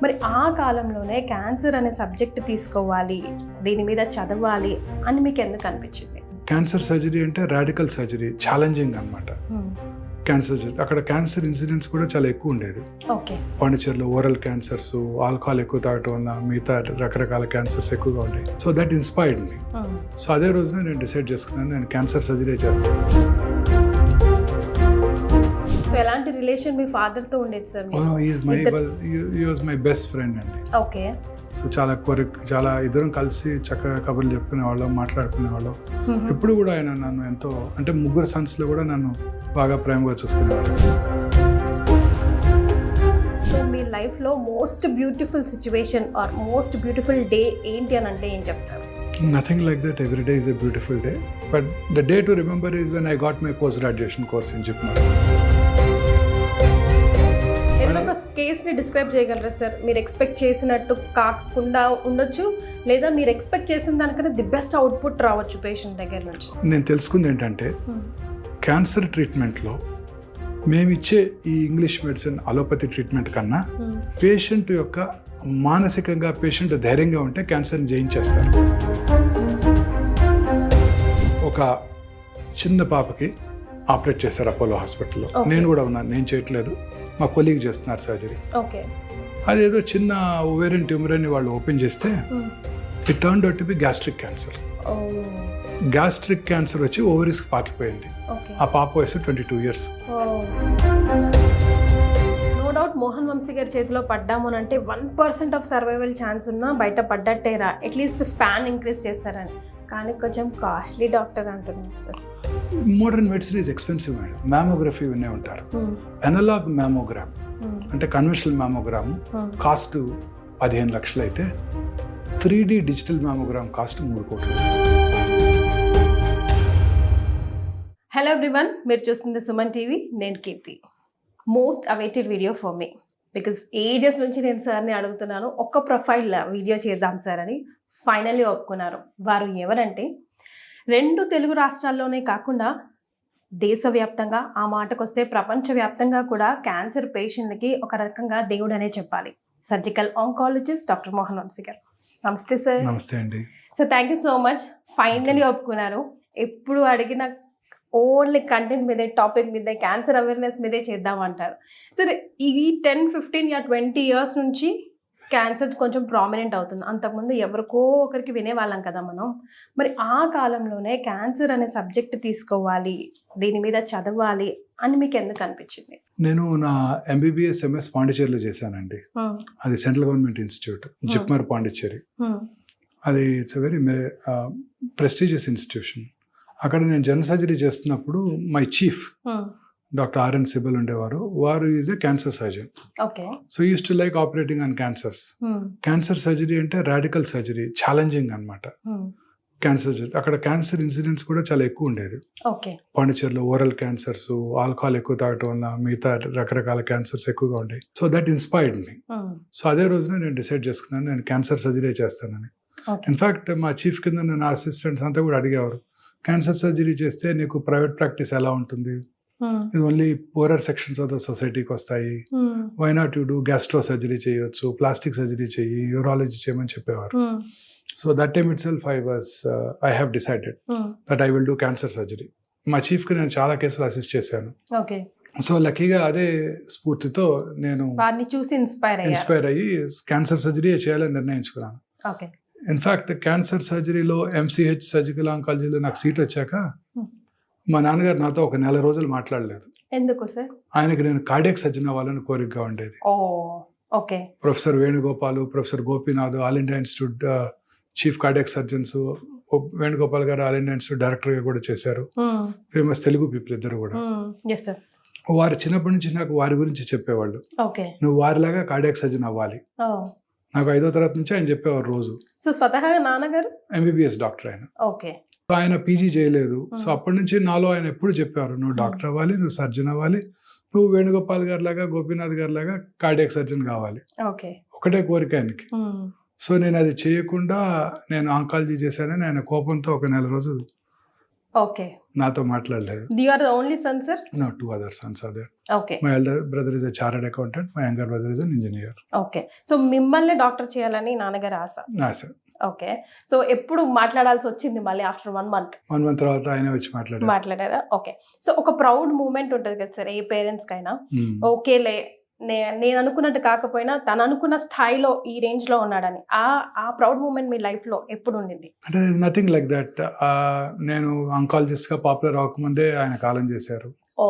మరి ఆ కాలంలోనే క్యాన్సర్ అనే సబ్జెక్ట్ తీసుకోవాలి, దీని మీద చదవాలి అని మీకు ఎందుకు అనిపించింది? క్యాన్సర్ సర్జరీ అంటే రాడికల్ సర్జరీ, ఛాలెంజింగ్ అనమాట. క్యాన్సర్ సర్జరీ అక్కడ క్యాన్సర్ ఇన్సిడెంట్స్ కూడా చాలా ఎక్కువ ఉండేది. ఓకే. పాండిచేరిలో ఓరల్ క్యాన్సర్స్, ఆల్కహాల్ ఎక్కువ తాగటం వల్ల మిగతా రకరకాల క్యాన్సర్స్ ఎక్కువగా ఉంటాయి. So that inspired me. So అదే రోజున నేను డిసైడ్ చేసుకున్నాను, నేను క్యాన్సర్ సర్జరీ చేస్తాను. సో ఎలాంటి రిలేషన్ మీ ఫాదర్ తో ఉండేది sir? He was my best friend అండి. ఓకే. సో చాలా ఇద్దరం కలిసి చక్కగా కబుర్లు చెప్పుకునేవాళ్ళం, మాట్లాడుకునేవాళ్ళం. ఇప్పుడు కూడా ఆయన నన్ను ఎంతో, అంటే ముగ్గురు సన్స్లో కూడా నన్ను బాగా ప్రేమగా చూసుకునేవాళ్ళు. సో మీ లైఫ్లో most beautiful situation or most beautiful day ఏంటి అని అంటే ఏం చెప్తారు? Nothing like that. Every day is a beautiful day. But the day to remember is when I got my post-graduation course in JIPMER. ఏదైనా ఒక కేస్ని describe చేయగలరా sir? మీరు expect చేసినట్టు కాకుండా ఉండొచ్చు, లేదా మీరు ఎక్స్పెక్ట్ చేసిన దానికన్నా ది బెస్ట్ అవుట్పుట్ రావచ్చు పేషెంట్ దగ్గర నుంచి. నేను తెలుసుకుంది ఏంటంటే, క్యాన్సర్ ట్రీట్మెంట్లో మేమిచ్చే ఈ ఇంగ్లీష్ మెడిసిన్, అలోపతి ట్రీట్మెంట్ కన్నా పేషెంట్ యొక్క మానసికంగా పేషెంట్ ధైర్యంగా ఉంటే క్యాన్సర్ని జయించేస్తారు. ఒక చిన్న పాపకి ఆపరేట్ చేశారు అపోలో హాస్పిటల్లో. నేను కూడా ఉన్నాను, నేను చేయట్లేదు, మా కొలీగ్ చేస్తున్నారు సర్జరీ. అదేదో చిన్న ఓవేరియన్ ట్యూమర్ అని వాళ్ళు ఓపెన్ చేస్తే it turned out to be gastric cancer. Gastric cancer వచ్చి ఓవరీస్కి పాకిపోయింది. ఆ పాప వయసు 22 years. మోహన్ వంశీ గారి చేతిలో పడ్డాము అని అంటే 1% ఆఫ్ సర్వైవల్ ఛాన్స్ ఉన్నా బయట పడ్డట్టేరా, అట్లీస్ట్ స్పాన్ ఇంక్రీజ్ చేస్తారని. కానీ కొంచెం కాస్ట్లీ డాక్టర్ అంటున్నారు sir. Modern medicine is expensive madam. Mammography వినే ఉంటారు. అనలాగ్ మ్యామోగ్రామ్ అంటే కన్వెన్షనల్ మ్యామోగ్రామ్ కాస్ట్ 15 లక్షలు అయితే 3D డిజిటల్ మ్యామోగ్రామ్ కాస్ట్ 3 కోట్లు. హలో ఎవ్రీవన్, మీరు చూస్తుంది సుమన్ టీవీ. నేను Keerthi. Most awaited video for me, because ages నుంచి నేను సార్ని అడుగుతున్నాను ఒక్క ప్రొఫైల్ వీడియో చేద్దాం సార్ అని. ఫైనల్లీ ఒప్పుకున్నారు. వారు ఎవరంటే, 2 తెలుగు రాష్ట్రాల్లోనే కాకుండా దేశవ్యాప్తంగా, ఆ మాటకొస్తే ప్రపంచవ్యాప్తంగా కూడా క్యాన్సర్ పేషెంట్లకి ఒక రకంగా దేవుడు అనే చెప్పాలి. Surgical oncologist doctor Mohan Vamshi గారు. నమస్తే సార్. నమస్తే అండి. So thank you so much. Finally ఒప్పుకున్నారు. ఎప్పుడు అడిగిన ఓన్లీ కంటెంట్ మీదే, టాపిక్ మీదే, క్యాన్సర్ అవేర్నెస్ మీదే చేద్దామంటారు. సరే, ఈ 10, 15 or 20 years నుంచి క్యాన్సర్ కొంచెం ప్రామినెంట్ అవుతుంది. అంతకుముందు ఎవరికో ఒకరికి వినేవాళ్ళం కదా మనం. మరి ఆ కాలంలోనే క్యాన్సర్ అనే సబ్జెక్ట్ తీసుకోవాలి, దీని మీద చదవాలి అని మీకు ఎందుకు అనిపించింది? నేను నా MBBS MS పాండిచేరిలో చేశానండి. అది central government institute, JIPMER Pondicherry. అది it's a very prestigious institution. అక్కడ నేను జనరల్ సర్జరీ చేస్తున్నప్పుడు my chief doctor RN Sibal ఉండేవారు. వారు is a cancer surgeon. So use to like operating on cancers. Cancer surgery అంటే రాడికల్ సర్జరీ, ఛాలెంజింగ్ అనమాట. క్యాన్సర్ సర్జరీ అక్కడ cancer incidents కూడా చాలా ఎక్కువ ఉండేది. పాండిచేరిలో ఓరల్ క్యాన్సర్స్, ఆల్కహాల్ ఎక్కువ తాగటం వల్ల మిగతా రకరకాల క్యాన్సర్స్ ఎక్కువగా ఉంటాయి. So that inspired me. So అదే రోజున నేను డిసైడ్ చేసుకున్నాను, నేను క్యాన్సర్ సర్జరీ చేస్తానని. ఇన్ఫాక్ట్ మా చీఫ్ కింద నా అసిస్టెంట్స్ అంతా కూడా అడిగేవారు, క్యాన్సర్ సర్జరీ చేస్తే నీకు ప్రైవేట్ ప్రాక్టీస్ ఎలా ఉంటుంది? ఇది only poorer sections of the సొసైటీకి వస్తాయి. Why not you do gastro surgery చేయొచ్చు, ప్లాస్టిక్ సర్జరీ చెయ్యి, యూరాలజీ చేయమని చెప్పేవారు. So that time itself I have decided that I will do cancer surgery. మా చీఫ్కి నేను చాలా కేసులు అసిస్ట్ చేశాను. సో లక్కీగా అదే స్ఫూర్తితో నేను చూసి ఇన్స్పైర్ అయ్యి క్యాన్సర్ సర్జరీ చేయాలని నిర్ణయించుకున్నాను. ఇన్ఫాక్ట్ క్యాన్సర్ సర్జరీలో MCH సర్జికల్ ఆంకాలజీలో నాకు సీట్ వచ్చాక మా నాన్నగారు నాతో ఒక 4 రోజులు మాట్లాడలేదు. ఎందుకు సార్? ఆయనకి నేను కార్డియాక్ సర్జన్ అవ్వాలని కోరికగా ఉండేది. Professor Venugopal, professor Gopinath, all India institute chief cardiac surgeons. Venugopal గారు ఆల్ ఇండియా ఇన్స్టిట్యూట్ డైరెక్టర్గా కూడా చేశారు. ఫేమస్ తెలుగు పీపుల్ ఇద్దరు కూడా. వారు చిన్నప్పటి నుంచి నాకు వారి గురించి చెప్పేవాళ్ళు, నువ్వు వారిలాగా కార్డియాక్ సర్జన్ అవ్వాలి. నాకు 5వ తరగతి నుంచి ఆయన చెప్పేవారు రోజు. సో స్వతహాగా నాన్నగారు MBBS డాక్టర్ ఆయన. ఆయన PG చేయలేదు. సో అప్పటి నుంచి నాలో ఆయన ఎప్పుడు చెప్పారు, నువ్వు డాక్టర్ అవ్వాలి, నువ్వు సర్జన్ అవ్వాలి, నువ్వు వేణుగోపాల్ గారి లాగా, గోపీనాథ్ గారి లాగా కార్డియాక్ సర్జన్ కావాలి. ఒకటే కోరిక ఆయనకి. సో నేను అది చేయకుండా నేను ఆంకాలజీ చేశానని ఆయన కోపంతో ఒక 4 రోజులు ఓకే. నాతో మాట్లాడలేదు. You are the only son sir? No, 2 other sons are there. Okay. My elder brother is a chartered accountant. My younger brother is an engineer. Okay. So మిమ్మల్ని డాక్టర్ చేయాలని నాన్నగారి ఆశ. Sir. ఓకే. సో ఎప్పుడు మాట్లాడాల్సి వచ్చింది మళ్ళీ after 1 month? 1 month తర్వాత ఆయన వచ్చి మాట్లాడారా? ఓకే. సో ఒక ప్రౌడ్ మూమెంట్ ఉంటుంది కదా సార్ ఏ పేరెంట్స్ కైనా. ఓకేలే నేను అనుకున్నట్టు కాకపోయినా తను అనుకున్న స్థాయిలో ఈ రేంజ్ లో ఉన్నాడని ఆ ప్రౌడ్ మూమెంట్ మీ లైఫ్ లో ఎప్పుడు ఉండింది? అంటే నథింగ్ లైక్ దట్. నేను అంకాలజిస్ట్ గా పాపులర్ అవ్వకముందే ఆయన కాలం చేశారు. Oh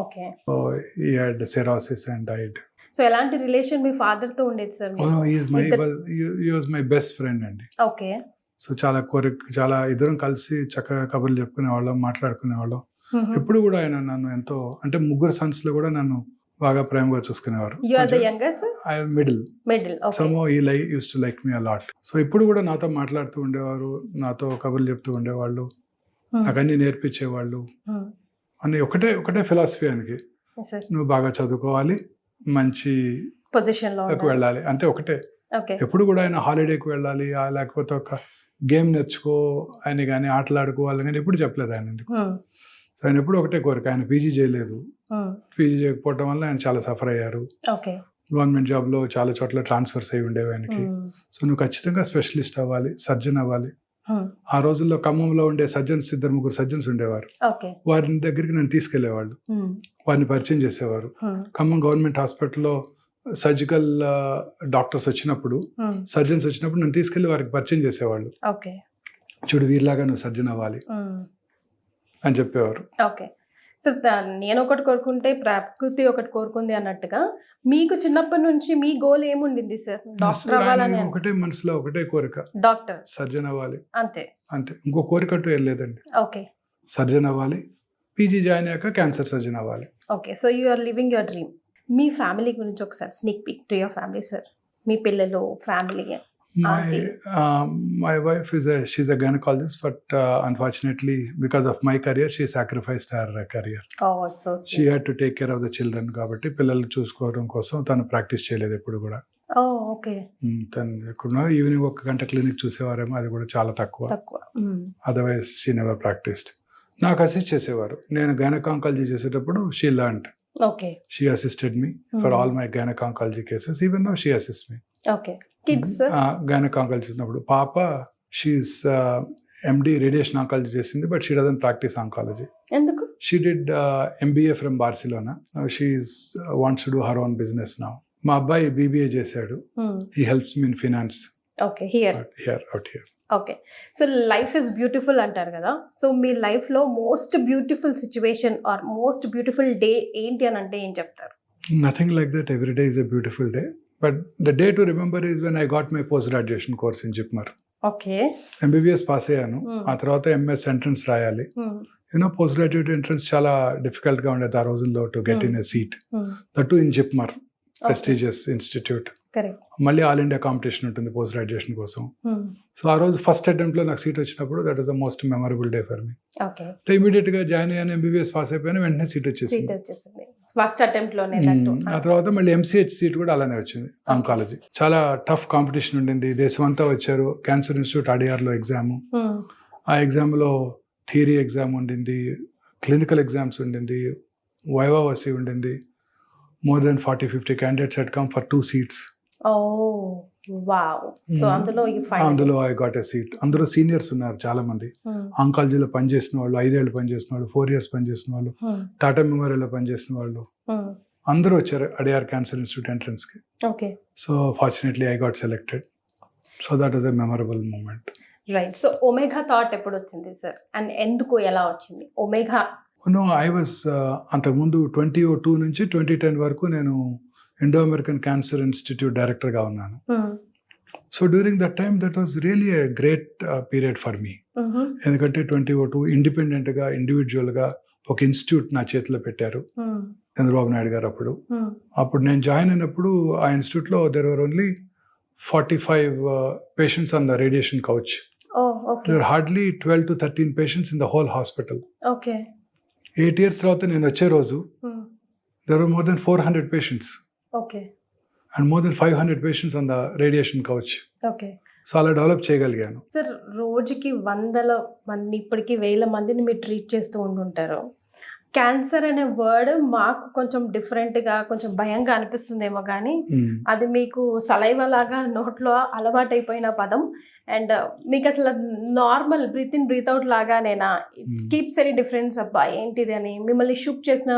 okay. He had cirrhosis and died. So ఎలాంటి రిలేషన్ మీ ఫాదర్ తో ఉండేది sir? He was my best friend అండి. ఓకే. సో చాలా ఇద్దరం కలిసి చక్కగా కబుర్లు చెప్పుకునేవాళ్ళం, మాట్లాడుకునేవాళ్ళం. ఎప్పుడు కూడా ఆయన నన్ను ఎంతో, అంటే 3 sons లో కూడా నన్ను బాగా ప్రేమగా చూసుకునేవారు. You are the youngest? I am middle. Okay. Somehow he used to like me a lot. So ఇప్పుడు కూడా నాతో మాట్లాడుతూ ఉండేవారు, నాతో కబుర్లు చెప్తూ ఉండేవాళ్ళు, నాకు అన్ని నేర్పించేవాళ్ళు. అని ఒకటే ఫిలాసఫీ ఆయనకి, నువ్వు బాగా చదువుకోవాలి, మంచి పొజిషన్ లో వెళ్ళాలి, అంతే ఒకటే. ఎప్పుడు కూడా ఆయన హాలిడేకి వెళ్ళాలి, లేకపోతే ఒక గేమ్ నేర్చుకో అని కానీ ఆటలాడుకోవాలి కానీ ఎప్పుడు చెప్పలేదు ఆయన. ఎందుకు ఆయన ఎప్పుడు ఒకటే కోరిక, ఆయన పీజీ చేయలేదు. పీజీ చేయకపోవడం వల్ల ఆయన చాలా సఫర్ అయ్యారు. గవర్నమెంట్ జాబ్ లో చాలా చోట్ల ట్రాన్స్ఫర్స్ అయి ఉండేవి ఆయనకి. సో నువ్వు ఖచ్చితంగా స్పెషలిస్ట్ అవ్వాలి, సర్జన్ అవ్వాలి. ఆ రోజుల్లో ఖమ్మంలో ఉండే సర్జన్స్ 2-3 సర్జన్స్ ఉండేవారు. వారి దగ్గరికి నన్ను తీసుకెళ్లేవాళ్ళు, వారిని పరిచయం చేసేవారు. ఖమ్మం గవర్నమెంట్ హాస్పిటల్లో సర్జికల్ డాక్టర్స్ వచ్చినప్పుడు, సర్జన్స్ వచ్చినప్పుడు నన్ను తీసుకెళ్లి వారికి పరిచయం చేసేవాళ్ళు. చూడు వీరిలాగా నువ్వు సర్జన్ అవ్వాలి అని చెప్పేవారు. ఓకే. సో నేను ఒకటి కోరుకుంటే ప్రకృతి ఒకటి కోరుకుంది అన్నట్టుగా మీకు చిన్నప్పటి నుంచి మీ గోల్ ఏముండింది సార్? డాక్టర్ అవ్వాలని ఒకటే మనసులో ఒకటే కోరిక, డాక్టర్ సర్జన్ అవ్వాలి, అంతే. ఇంకో కోరిక అంటూ ఏం లేదండి. ఓకే. సర్జన్ అవ్వాలి, పీజీ జాయిన్ అయ్యాక క్యాన్సర్ సర్జన్ అవ్వాలి. Okay. So you are living your dream. మీ ఫ్యామిలీ గురించి ఒకసారి sneak peek to your family sir. మీ పిల్లలు, family. My wife she's a gynecologist, but unfortunately because of my career she sacrificed her career. Oh, so sweet. She had to take care of the children కాబట్టి పిల్లలు చూసుకోవడం కోసం తను practice చేయలేదు ఎప్పుడు కూడా. ఓకే. తను ఎక్కడ ఈవినింగ్ 1 గంట క్లినిక్ చూసేవారేమో, అది కూడా చాలా తక్కువ. Otherwise she never practised. నాకు అసిస్ట్ చేసేవారు. నేను గైనకాంకాలజీ చేసేటప్పుడు she learned. Okay. She assisted me for all my gynaeoncology cases. Even now she assist me. Okay. Kids gynaeoncology చేసినప్పుడు పాప షీఈస్ MD రేడియేషన్ ఆంకాలజీ చేసింది, but she doesn't practise oncology. ఎందుకు? She did MBA from Barcelona. She wants to do her own business now. మా అబ్బాయి BBA చేశాడు. He helps me in finance. Okay. Here out here. Okay. So life is beautiful అంటారు కదా. So మీ life లో most beautiful situation or most beautiful day ఏంటి అని అంటే ఏం చెప్తారు? Nothing like that. Every day is a beautiful day. But the day to remember is when I got my post-graduation course in JIPMER. Okay. MBBS pass అయ్యాను. ఆ తర్వాత MS entrance రాయాలి. Post graduate entrance చాలా difficult గా ఉండేది ఆ రోజుల్లో to get in a seat. That to in JIPMER, prestigious institute. మళ్ళీ ఆల్ ఇండియా కాంపిటీషన్ ఉంటుంది పోస్ట్ గ్రాడ్యుయేషన్ కోసం. సో ఆ రోజు ఫస్ట్ అటెంప్ట్ లో నాకు సీట్ వచ్చినప్పుడు that is the most memorable day for me. Immediate గా జాయిన్ అయ్యాను, MBBS పాస్ అయిపోయాను, వెంటనే సీట్ వచ్చేసింది ఫస్ట్ అటెంప్ట్ లోనే. ఆ తర్వాత మళ్ళీ MCH సీట్ కూడా అలానే వచ్చింది. ఆంకాలజీ చాలా టఫ్ కాంపిటీషన్ ఉండింది. దేశం అంతా వచ్చారు. క్యాన్సర్ ఇన్స్టిట్యూట్ ADR లో ఎగ్జామ్. ఆ ఎగ్జామ్ లో థియరీ ఎగ్జామ్ ఉండింది, క్లినికల్ ఎగ్జామ్స్ ఉండింది, వైవా వసి ఉండింది. More than 40-50 candidates had come for 2 seats. Oh, wow. So అందులో I got a seat. అందరూ సీనియర్స్ ఉన్నారు చాలా మంది. ఆంకాలజీలో పనిచేసిన వాళ్ళు, 5 ఏళ్ళు పనిచేసిన వాళ్ళు, 4 years పనిచేసిన వాళ్ళు, టాటా మెమోరియల్లో పనిచేసిన వాళ్ళు అందరూ వచ్చారు ADR క్యాన్సర్ ఇన్స్టిట్యూట్ ఎంట్రన్స్ కి. Okay. So fortunately I got selected. So that was a memorable moment. Right. So omega thought ఎప్పుడు వచ్చింది సార్? అండ్ ఎందుకు, ఎలా వచ్చింది ఒమేగా? No, I was అంతకుముందు 2002 నుంచి 2010 వరకు నేను ఇండో అమెరికన్ క్యాన్సర్ ఇన్స్టిట్యూట్ డైరెక్టర్గా ఉన్నాను. So during that time that was really a great period for me. ఎందుకంటే 2002 ఇండిపెండెంట్గా, ఇండివిజువల్గా ఒక ఇన్స్టిట్యూట్ నా చేతిలో పెట్టారు చంద్రబాబు నాయుడు గారు. అప్పుడు నేను జాయిన్ అయినప్పుడు ఆ ఇన్స్టిట్యూట్లో there were only 45 patients on the radiation couch. There were hardly 12 to 13 patients in the whole hospital. Okay. 8 years తర్వాత నేను వచ్చే రోజు there were more than 400 patients. Okay. And more than 500 patients on the radiation couch. Okay. So అలా develop చేయగలిగాను. Sir రోజుకి వందల మంది ఇప్పటికి 1000 మందిని మీరు ట్రీట్ చేస్తూ ఉంటుంటారు. క్యాన్సర్ అనే వర్డ్ మాకు కొంచెం డిఫరెంట్గా కొంచెం భయంగా అనిపిస్తుందేమో కానీ అది మీకు సలైవా లాగా నోట్లో అలవాటైపోయిన పదం. అండ్ మీకు అసలు normal breathe in breathe out లాగానేనా? కీప్స్ ఎనీ డిఫరెన్స్ అబ్బా ఏంటిది అని మిమ్మల్ని షూట్ చేసిన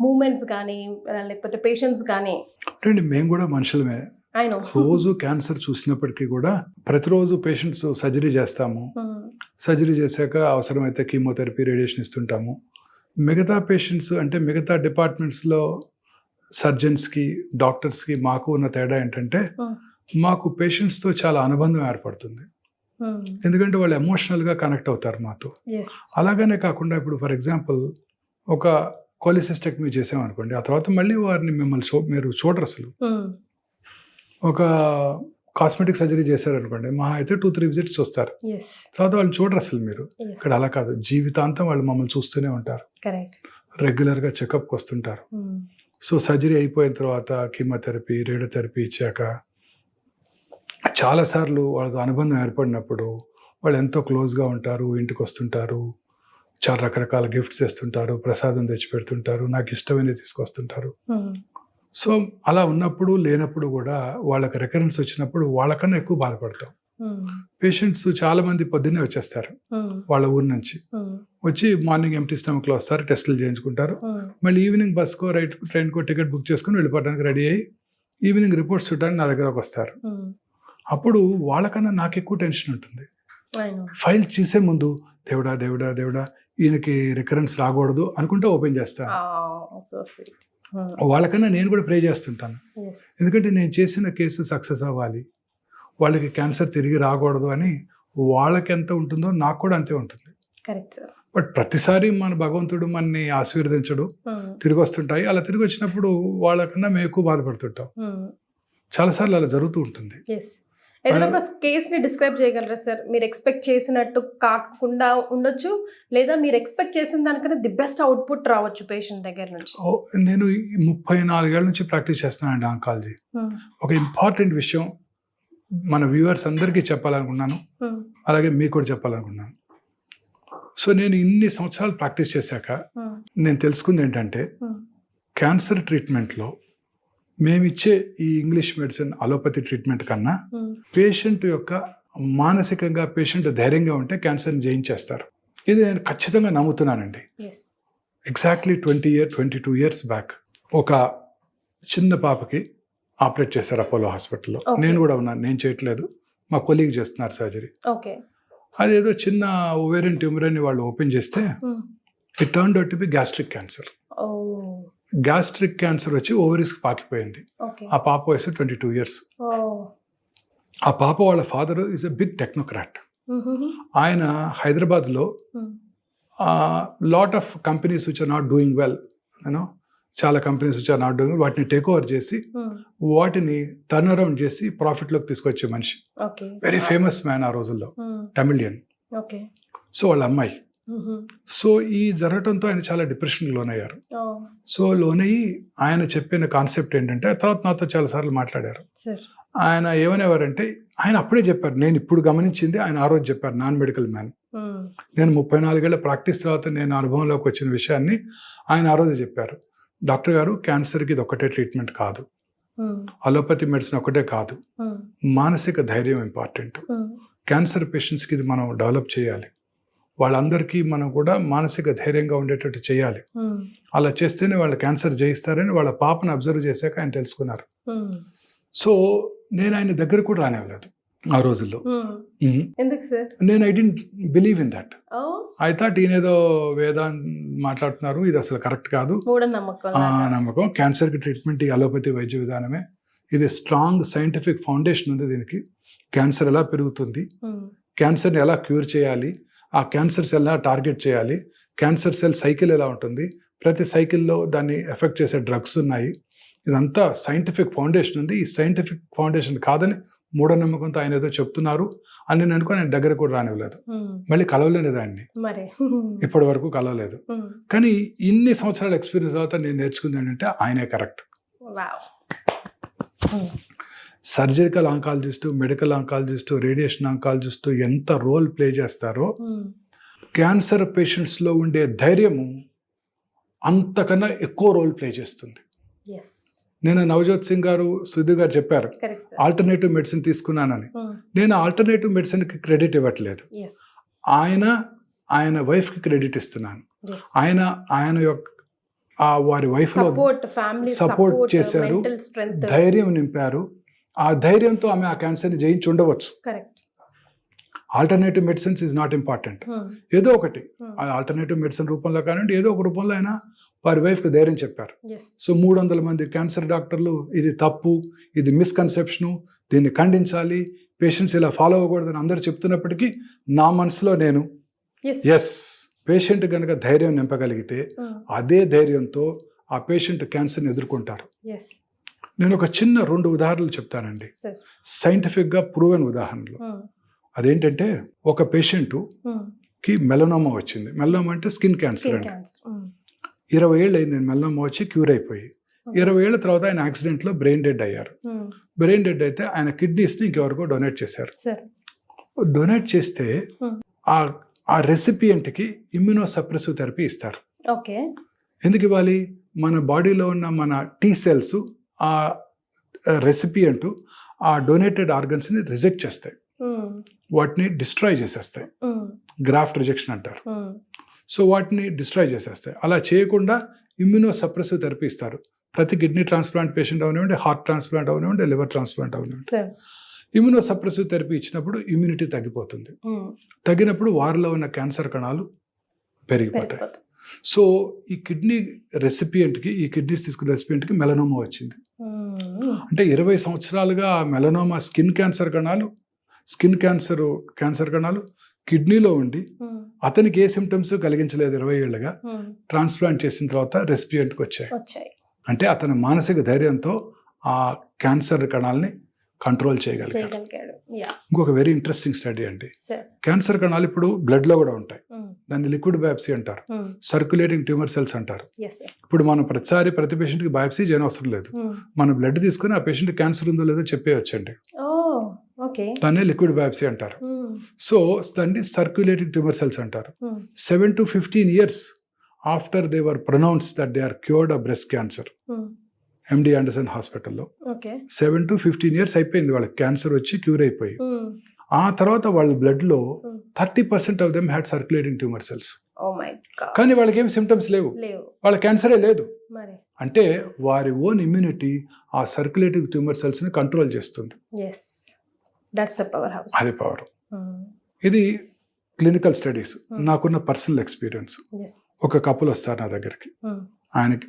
మూమెంట్స్ కానీ లేకపోతే పేషెంట్స్ కానీ? అంటే మేము కూడా మనుషులమే. రోజు క్యాన్సర్ చూసినప్పటికీ కూడా ప్రతిరోజు పేషెంట్స్ సర్జరీ చేస్తాము. సర్జరీ చేశాక అవసరమైతే కీమోథెరపీ, రేడియేషన్ ఇస్తుంటాము. మిగతా పేషెంట్స్ అంటే మిగతా డిపార్ట్మెంట్స్లో సర్జన్స్కి, డాక్టర్స్కి మాకు ఉన్న తేడా ఏంటంటే మాకు పేషెంట్స్తో చాలా అనుబంధం ఏర్పడుతుంది. ఎందుకంటే వాళ్ళు ఎమోషనల్గా కనెక్ట్ అవుతారు మాతో. అలాగనే కాకుండా ఇప్పుడు ఫర్ ఎగ్జాంపుల్ ఒక కోలిసిస్టెక్టమీ చేసామనుకోండి, ఆ తర్వాత మళ్ళీ వారిని మీరు చూడరు అసలు. ఒక కాస్మెటిక్ సర్జరీ చేశారనుకోండి, మా అయితే 2-3 విజిట్స్ వస్తారు, తర్వాత వాళ్ళు చూడరు అసలు మీరు. ఇక్కడ అలా కాదు, జీవితాంతం వాళ్ళు మమ్మల్ని చూస్తూనే ఉంటారు, రెగ్యులర్గా చెకప్కి వస్తుంటారు. సో సర్జరీ అయిపోయిన తర్వాత కీమోథెరపీ, రేడియోథెరపీ ఇచ్చాక చాలాసార్లు వాళ్ళతో అనుబంధం ఏర్పడినప్పుడు వాళ్ళు ఎంతో క్లోజ్గా ఉంటారు, ఇంటికి వస్తుంటారు, చాలా రకరకాల గిఫ్ట్స్ ఇస్తుంటారు, ప్రసాదం తెచ్చి పెడుతుంటారు, నాకు ఇష్టమైనది తీసుకొస్తుంటారు. సో అలా ఉన్నప్పుడు లేనప్పుడు కూడా వాళ్ళకి రికరెన్స్ వచ్చినప్పుడు వాళ్ళకన్నా ఎక్కువ బాధపడతాం. పేషెంట్స్ చాలా మంది పొద్దున్నే వచ్చేస్తారు వాళ్ళ ఊరి నుంచి, వచ్చి మార్నింగ్ ఎంటీ స్టమక్లో వస్తారు, టెస్టులు చేయించుకుంటారు, మళ్ళీ ఈవినింగ్ బస్కో ట్రైన్కో టికెట్ బుక్ చేసుకుని వెళ్ళిపోవడానికి రెడీ అయ్యి ఈవినింగ్ రిపోర్ట్స్ చూడడానికి నా దగ్గరకు వస్తారు. అప్పుడు వాళ్ళకన్నా నాకు ఎక్కువ టెన్షన్ ఉంటుంది. ఫైల్ చేసే ముందు దేవుడా దేవుడా దేవుడా ఈయనకి రికరెన్స్ రాకూడదు అనుకుంటే ఓపెన్ చేస్తాను. వాళ్ళకన్నా నేను కూడా ప్రే చేస్తుంటాను, ఎందుకంటే నేను చేసిన కేసు సక్సెస్ అవ్వాలి, వాళ్ళకి క్యాన్సర్ తిరిగి రాకూడదు అని. వాళ్ళకి ఎంత ఉంటుందో నాకు కూడా అంతే ఉంటుంది. బట్ ప్రతిసారి మన భగవంతుడు మనని ఆశీర్వదించడు, తిరిగి వస్తుంటాయి. అలా తిరిగి వచ్చినప్పుడు వాళ్ళకన్నా మేము ఎక్కువ బాధపడుతుంటాం. చాలాసార్లు అలా జరుగుతూ ఉంటుంది. ఏదైనా ఒక కేస్ని డిస్క్రైబ్ చేయగలరా సార్? మీరు ఎక్స్పెక్ట్ చేసినట్టు కాకుండా ఉండొచ్చు, లేదా మీరు ఎక్స్పెక్ట్ చేసిన దానికన్నా ది బెస్ట్ అవుట్పుట్ రావచ్చు పేషెంట్ దగ్గర నుంచి. నేను 34 ఏళ్ళ నుంచి ప్రాక్టీస్ చేస్తున్నానండి ఆంకాలజీ. ఒక ఇంపార్టెంట్ విషయం మన వ్యూవర్స్ అందరికీ చెప్పాలనుకున్నాను, అలాగే మీకు కూడా చెప్పాలనుకున్నాను. సో నేను ఇన్ని సంవత్సరాలు ప్రాక్టీస్ చేశాక నేను తెలుసుకుంది ఏంటంటే, క్యాన్సర్ ట్రీట్మెంట్లో మేమిచ్చే ఈ ఇంగ్లీష్ మెడిసిన్, అలోపతి ట్రీట్మెంట్ కన్నా పేషెంట్ యొక్క మానసికంగా పేషెంట్ ధైర్యంగా ఉంటే క్యాన్సర్ని జయించేస్తారు. ఇది నేను ఖచ్చితంగా నమ్ముతున్నానండి. ఎగ్జాక్ట్లీ 22 years బ్యాక్ ఒక చిన్న పాపకి ఆపరేట్ చేశారు అపోలో హాస్పిటల్లో. నేను కూడా ఉన్నాను, నేను చేయట్లేదు, మా కొలీగ్ చేస్తున్నారు సర్జరీ. అదేదో చిన్న ఓవేరియన్ ట్యూమర్ అని వాళ్ళు ఓపెన్ చేస్తే it turned out to be gastric cancer. Gastric cancer వచ్చి ఓవరీస్కి పాకిపోయింది. ఆ పాప వయసు 22 years. ఆ పాప వాళ్ళ father is a big technocrat. ఆయన హైదరాబాద్లో lot of companies which are not doing well, చాలా companies which are not doing, వాటిని టేక్ ఓవర్ చేసి వాటిని టర్న్ అరౌండ్ చేసి ప్రాఫిట్లోకి తీసుకొచ్చే మనిషి. వెరీ ఫేమస్ మ్యాన్ ఆ రోజుల్లో, తమిళియన్. సో వాళ్ళ అమ్మాయి. సో ఈ జరగటంతో ఆయన చాలా డిప్రెషన్ లోనయ్యారు. సో లోనయ్యి ఆయన చెప్పిన కాన్సెప్ట్ ఏంటంటే, తర్వాత నాతో చాలా సార్లు మాట్లాడారు. ఆయన ఏమనేవారంటే, ఆయన అప్పుడే చెప్పారు, నేను ఇప్పుడు గమనించింది ఆయన ఆ రోజు చెప్పారు, నాన్ మెడికల్ మ్యాన్. నేను 34 ఏళ్ల ప్రాక్టీస్ తర్వాత నేను అనుభవంలోకి వచ్చిన విషయాన్ని ఆయన ఆ రోజు చెప్పారు. డాక్టర్ గారు, క్యాన్సర్కి ఇది ఒకటే ట్రీట్మెంట్ కాదు, అలోపతి మెడిసిన్ ఒకటే కాదు, మానసిక ధైర్యం ఇంపార్టెంట్. క్యాన్సర్ పేషెంట్స్కి ఇది మనం డెవలప్ చేయాలి, వాళ్ళందరికీ మనం కూడా మానసిక ధైర్యంగా ఉండేటట్టు చేయాలి. అలా చేస్తేనే వాళ్ళు క్యాన్సర్ జయిస్తారని వాళ్ళ పాపను అబ్జర్వ్ చేశాక ఆయన తెలుసుకున్నారు. సో నేను ఆయన దగ్గర కూడా రానివ్వలేదు ఆ రోజుల్లో. నేను I don't believe in that. I thought ఈయనేదో వేదాంత్ మాట్లాడుతున్నారు, ఇది అసలు కరెక్ట్ కాదు, నమ్మకం. క్యాన్సర్కి ట్రీట్మెంట్ ఈ అలోపతి వైద్య విధానమే, ఇది స్ట్రాంగ్ సైంటిఫిక్ ఫౌండేషన్ ఉంది దీనికి. క్యాన్సర్ ఎలా పెరుగుతుంది, క్యాన్సర్ని ఎలా క్యూర్ చేయాలి, ఆ క్యాన్సర్ సెల్ ఎలా టార్గెట్ చేయాలి, క్యాన్సర్ సెల్ సైకిల్ ఎలా ఉంటుంది, ప్రతి సైకిల్లో దాన్ని ఎఫెక్ట్ చేసే డ్రగ్స్ ఉన్నాయి, ఇదంతా సైంటిఫిక్ ఫౌండేషన్ ఉంది. ఈ సైంటిఫిక్ ఫౌండేషన్ కాదని మూఢనమ్మకంతో ఆయన ఏదో చెప్తున్నారు అని నేను అనుకుని ఆయన దగ్గర కూడా రానివ్వలేదు. మళ్ళీ కలవలేదు ఆయన్ని, ఇప్పటి వరకు కలవలేదు. కానీ ఇన్ని సంవత్సరాల ఎక్స్పీరియన్స్ తర్వాత నేను నేర్చుకుంది ఏంటంటే, ఆయనే correct. Surgical oncologist, medical oncologist, radiation oncologist ఎంత రోల్ ప్లే చేస్తారో క్యాన్సర్ పేషెంట్స్లో ఉండే ధైర్యము అంతకన్నా ఎక్కువ రోల్ ప్లే చేస్తుంది. నేను నవజోత్ సింగ్ గారు, సుధీర్ గారు చెప్పారు ఆల్టర్నేటివ్ మెడిసిన్ తీసుకున్నానని. నేను ఆల్టర్నేటివ్ మెడిసిన్కి క్రెడిట్ ఇవ్వట్లేదు, ఆయన వైఫ్కి క్రెడిట్ ఇస్తున్నాను. ఆయన యొక్క వారి వైఫ్లో సపోర్ట్ చేశారు, ధైర్యం నింపారు. ఆ ధైర్యంతో ఆమె ఆ క్యాన్సర్ని జయించి ఉండవచ్చు. Alternative medicines is not important. ఏదో ఒకటి ఆల్టర్నేటివ్ మెడిసిన్ రూపంలో కానివ్వండి, ఏదో ఒక రూపంలో అయినా వారి వైఫ్కి ధైర్యం చెప్పారు. సో 300 మంది క్యాన్సర్ డాక్టర్లు ఇది తప్పు, ఇది మిస్కన్సెప్షను, దీన్ని ఖండించాలి, పేషెంట్స్ ఇలా ఫాలో అవ్వకూడదని అందరూ చెప్తున్నప్పటికీ నా మనసులో నేను ఎస్, పేషెంట్ కనుక ధైర్యం నింపగలిగితే అదే ధైర్యంతో ఆ పేషెంట్ క్యాన్సర్ని ఎదుర్కొంటారు. నేను ఒక చిన్న 2 ఉదాహరణలు చెప్తానండి, సైంటిఫిక్గా ప్రూవెన్ ఉదాహరణలు. అదేంటంటే ఒక పేషెంట్కి మెలనోమా వచ్చింది. మెలనోమా అంటే స్కిన్ క్యాన్సర్ అండి. 20 ఏళ్ళు అయింది మెలనోమా వచ్చి క్యూర్ అయిపోయి. 20 ఏళ్ళ తర్వాత ఆయన యాక్సిడెంట్లో బ్రెయిన్ డెడ్ అయ్యారు. బ్రెయిన్ డెడ్ అయితే ఆయన కిడ్నీస్ని ఇంకెవరికో డొనేట్ చేశారు. డొనేట్ చేస్తే ఆ రెసిపియంట్కి ఇమ్యూనో సప్రెసివ్ థెరపీ ఇస్తారు. ఎందుకు ఇవ్వాలి? మన బాడీలో ఉన్న మన టీ సెల్స్ ఆ రెసిపియంట్ ఆ డొనేటెడ్ ఆర్గన్స్ని రిజెక్ట్ చేస్తాయి, వాటిని డిస్ట్రాయ్ చేసేస్తాయి. గ్రాఫ్ట్ రిజెక్షన్ అంటారు. సో వాటిని డిస్ట్రాయ్ చేసేస్తాయి. అలా చేయకుండా ఇమ్యూనో సప్రెసివ్ థెరపీ ఇస్తారు. ప్రతి కిడ్నీ ట్రాన్స్ప్లాంట్ పేషెంట్ అవనివ్వండి, హార్ట్ ట్రాన్స్ప్లాంట్ అవనివ్వండి, లివర్ ట్రాన్స్ప్లాంట్ అవనివ్వండి, ఇమ్యూనో సప్రెసివ్ థెరపీ ఇచ్చినప్పుడు ఇమ్యూనిటీ తగ్గిపోతుంది. తగ్గినప్పుడు వారిలో ఉన్న క్యాన్సర్ కణాలు పెరిగిపోతాయి. సో ఈ కిడ్నీ రెసిపియంట్కి, ఈ కిడ్నీస్ తీసుకున్న రెసిపియంట్కి మెలనోమా వచ్చింది. అంటే 20 సంవత్సరాలుగా మెలనోమా స్కిన్ క్యాన్సర్ కణాలు కిడ్నీలో ఉండి అతనికి ఏ సిమ్టమ్స్ కలిగించలేదు 20 ఏళ్ళుగా. ట్రాన్స్ప్లాంట్ చేసిన తర్వాత రెసిపియంట్కి వచ్చాయి. అంటే అతని మానసిక ధైర్యంతో ఆ క్యాన్సర్ కణాలని కంట్రోల్ చేయగలిగాడు. ఇంకొక వెరీ ఇంట్రెస్టింగ్ స్టడీ అండి. క్యాన్సర్ కణాలు ఇప్పుడు బ్లడ్ లో కూడా ఉంటాయి. దాన్ని లిక్విడ్ బయాప్సీ అంటారు, సర్క్యులేటింగ్ ట్యూమర్ సెల్స్ అంటారు. ఇప్పుడు మనం ప్రతి పేషెంట్కి బయాప్సీ చేయనవసరం లేదు. మన బ్లడ్ తీసుకుని ఆ పేషెంట్ క్యాన్సర్ ఉందో లేదో చెప్పేయచ్చండి. దాన్ని లిక్విడ్ బయాప్సీ అంటారు. సో దాన్ని సర్క్యులేటింగ్ ట్యూమర్ సెల్స్ అంటారు. 7 to 15 years after they were pronounce that they are cured of breast cancer, MD Anderson హాస్పిటల్లో 7 to 15 years అయిపోయింది వాళ్ళకి క్యాన్సర్ వచ్చి క్యూర్ అయిపోయి. ఆ తర్వాత వాళ్ళ బ్లడ్ లో 30% of them had circulating tumour cells. కానీ వాళ్ళకి ఏం సిమ్టమ్స్ లేవు, వాళ్ళ క్యాన్సరే లేదు. అంటే వారి ఓన్ ఇమ్యూనిటీ ఆ సర్క్యులేటింగ్ ట్యూమర్ సెల్స్ ని కంట్రోల్ చేస్తుంది. అది పవర్. ఇది క్లినికల్ స్టడీస్, నాకున్న పర్సనల్ ఎక్స్పీరియన్స్. ఒక కపుల్ వస్తారు నా దగ్గరికి,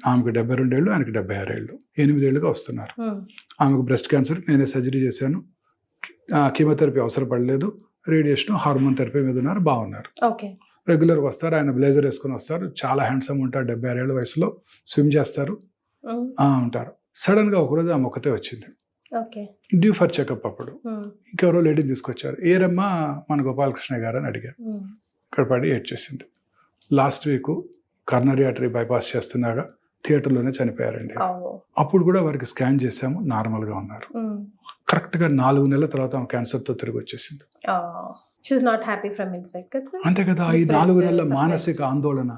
ఆమెకు 72 ఏళ్ళు, ఆయనకి 76 ఏళ్ళు, 8 ఏళ్ళుగా వస్తున్నారు. ఆమెకు బ్రెస్ట్ క్యాన్సర్, నేనే సర్జరీ చేశాను, కీమోథెరపీ అవసరపడలేదు, రేడియేషన్, హార్మోన్ థెరపీ మీద ఉన్నారు, బాగున్నారు. రెగ్యులర్గా వస్తారు. ఆయన బ్లేజర్ వేసుకొని వస్తారు, చాలా హ్యాండ్సమ్ ఉంటారు, 76 ఏళ్ళ వయసులో, స్విమ్ చేస్తారు, ఉంటారు. సడన్గా ఒకరోజు ఆమె ఒకతే వచ్చింది, డ్యూ ఫర్ చెకప్. అప్పుడు ఇంకెవరో లేడీ తీసుకొచ్చారు. ఏరమ్మా మన గోపాలకృష్ణ గారు అని అడిగారు. ఇక్కడ పడి ఏడ్చేసింది. Last week coronary artery bypass చేస్తున్నాగా థియేటర్లోనే చనిపోయారండి. అప్పుడు కూడా వారికి స్కాన్ చేసాము, నార్మల్గా ఉన్నారు. కరెక్ట్గా 4 నెలల తర్వాత ఆమె క్యాన్సర్తో తిరిగి వచ్చేసింది. అంతే కదా, ఈ 4 నెలల మానసిక ఆందోళన,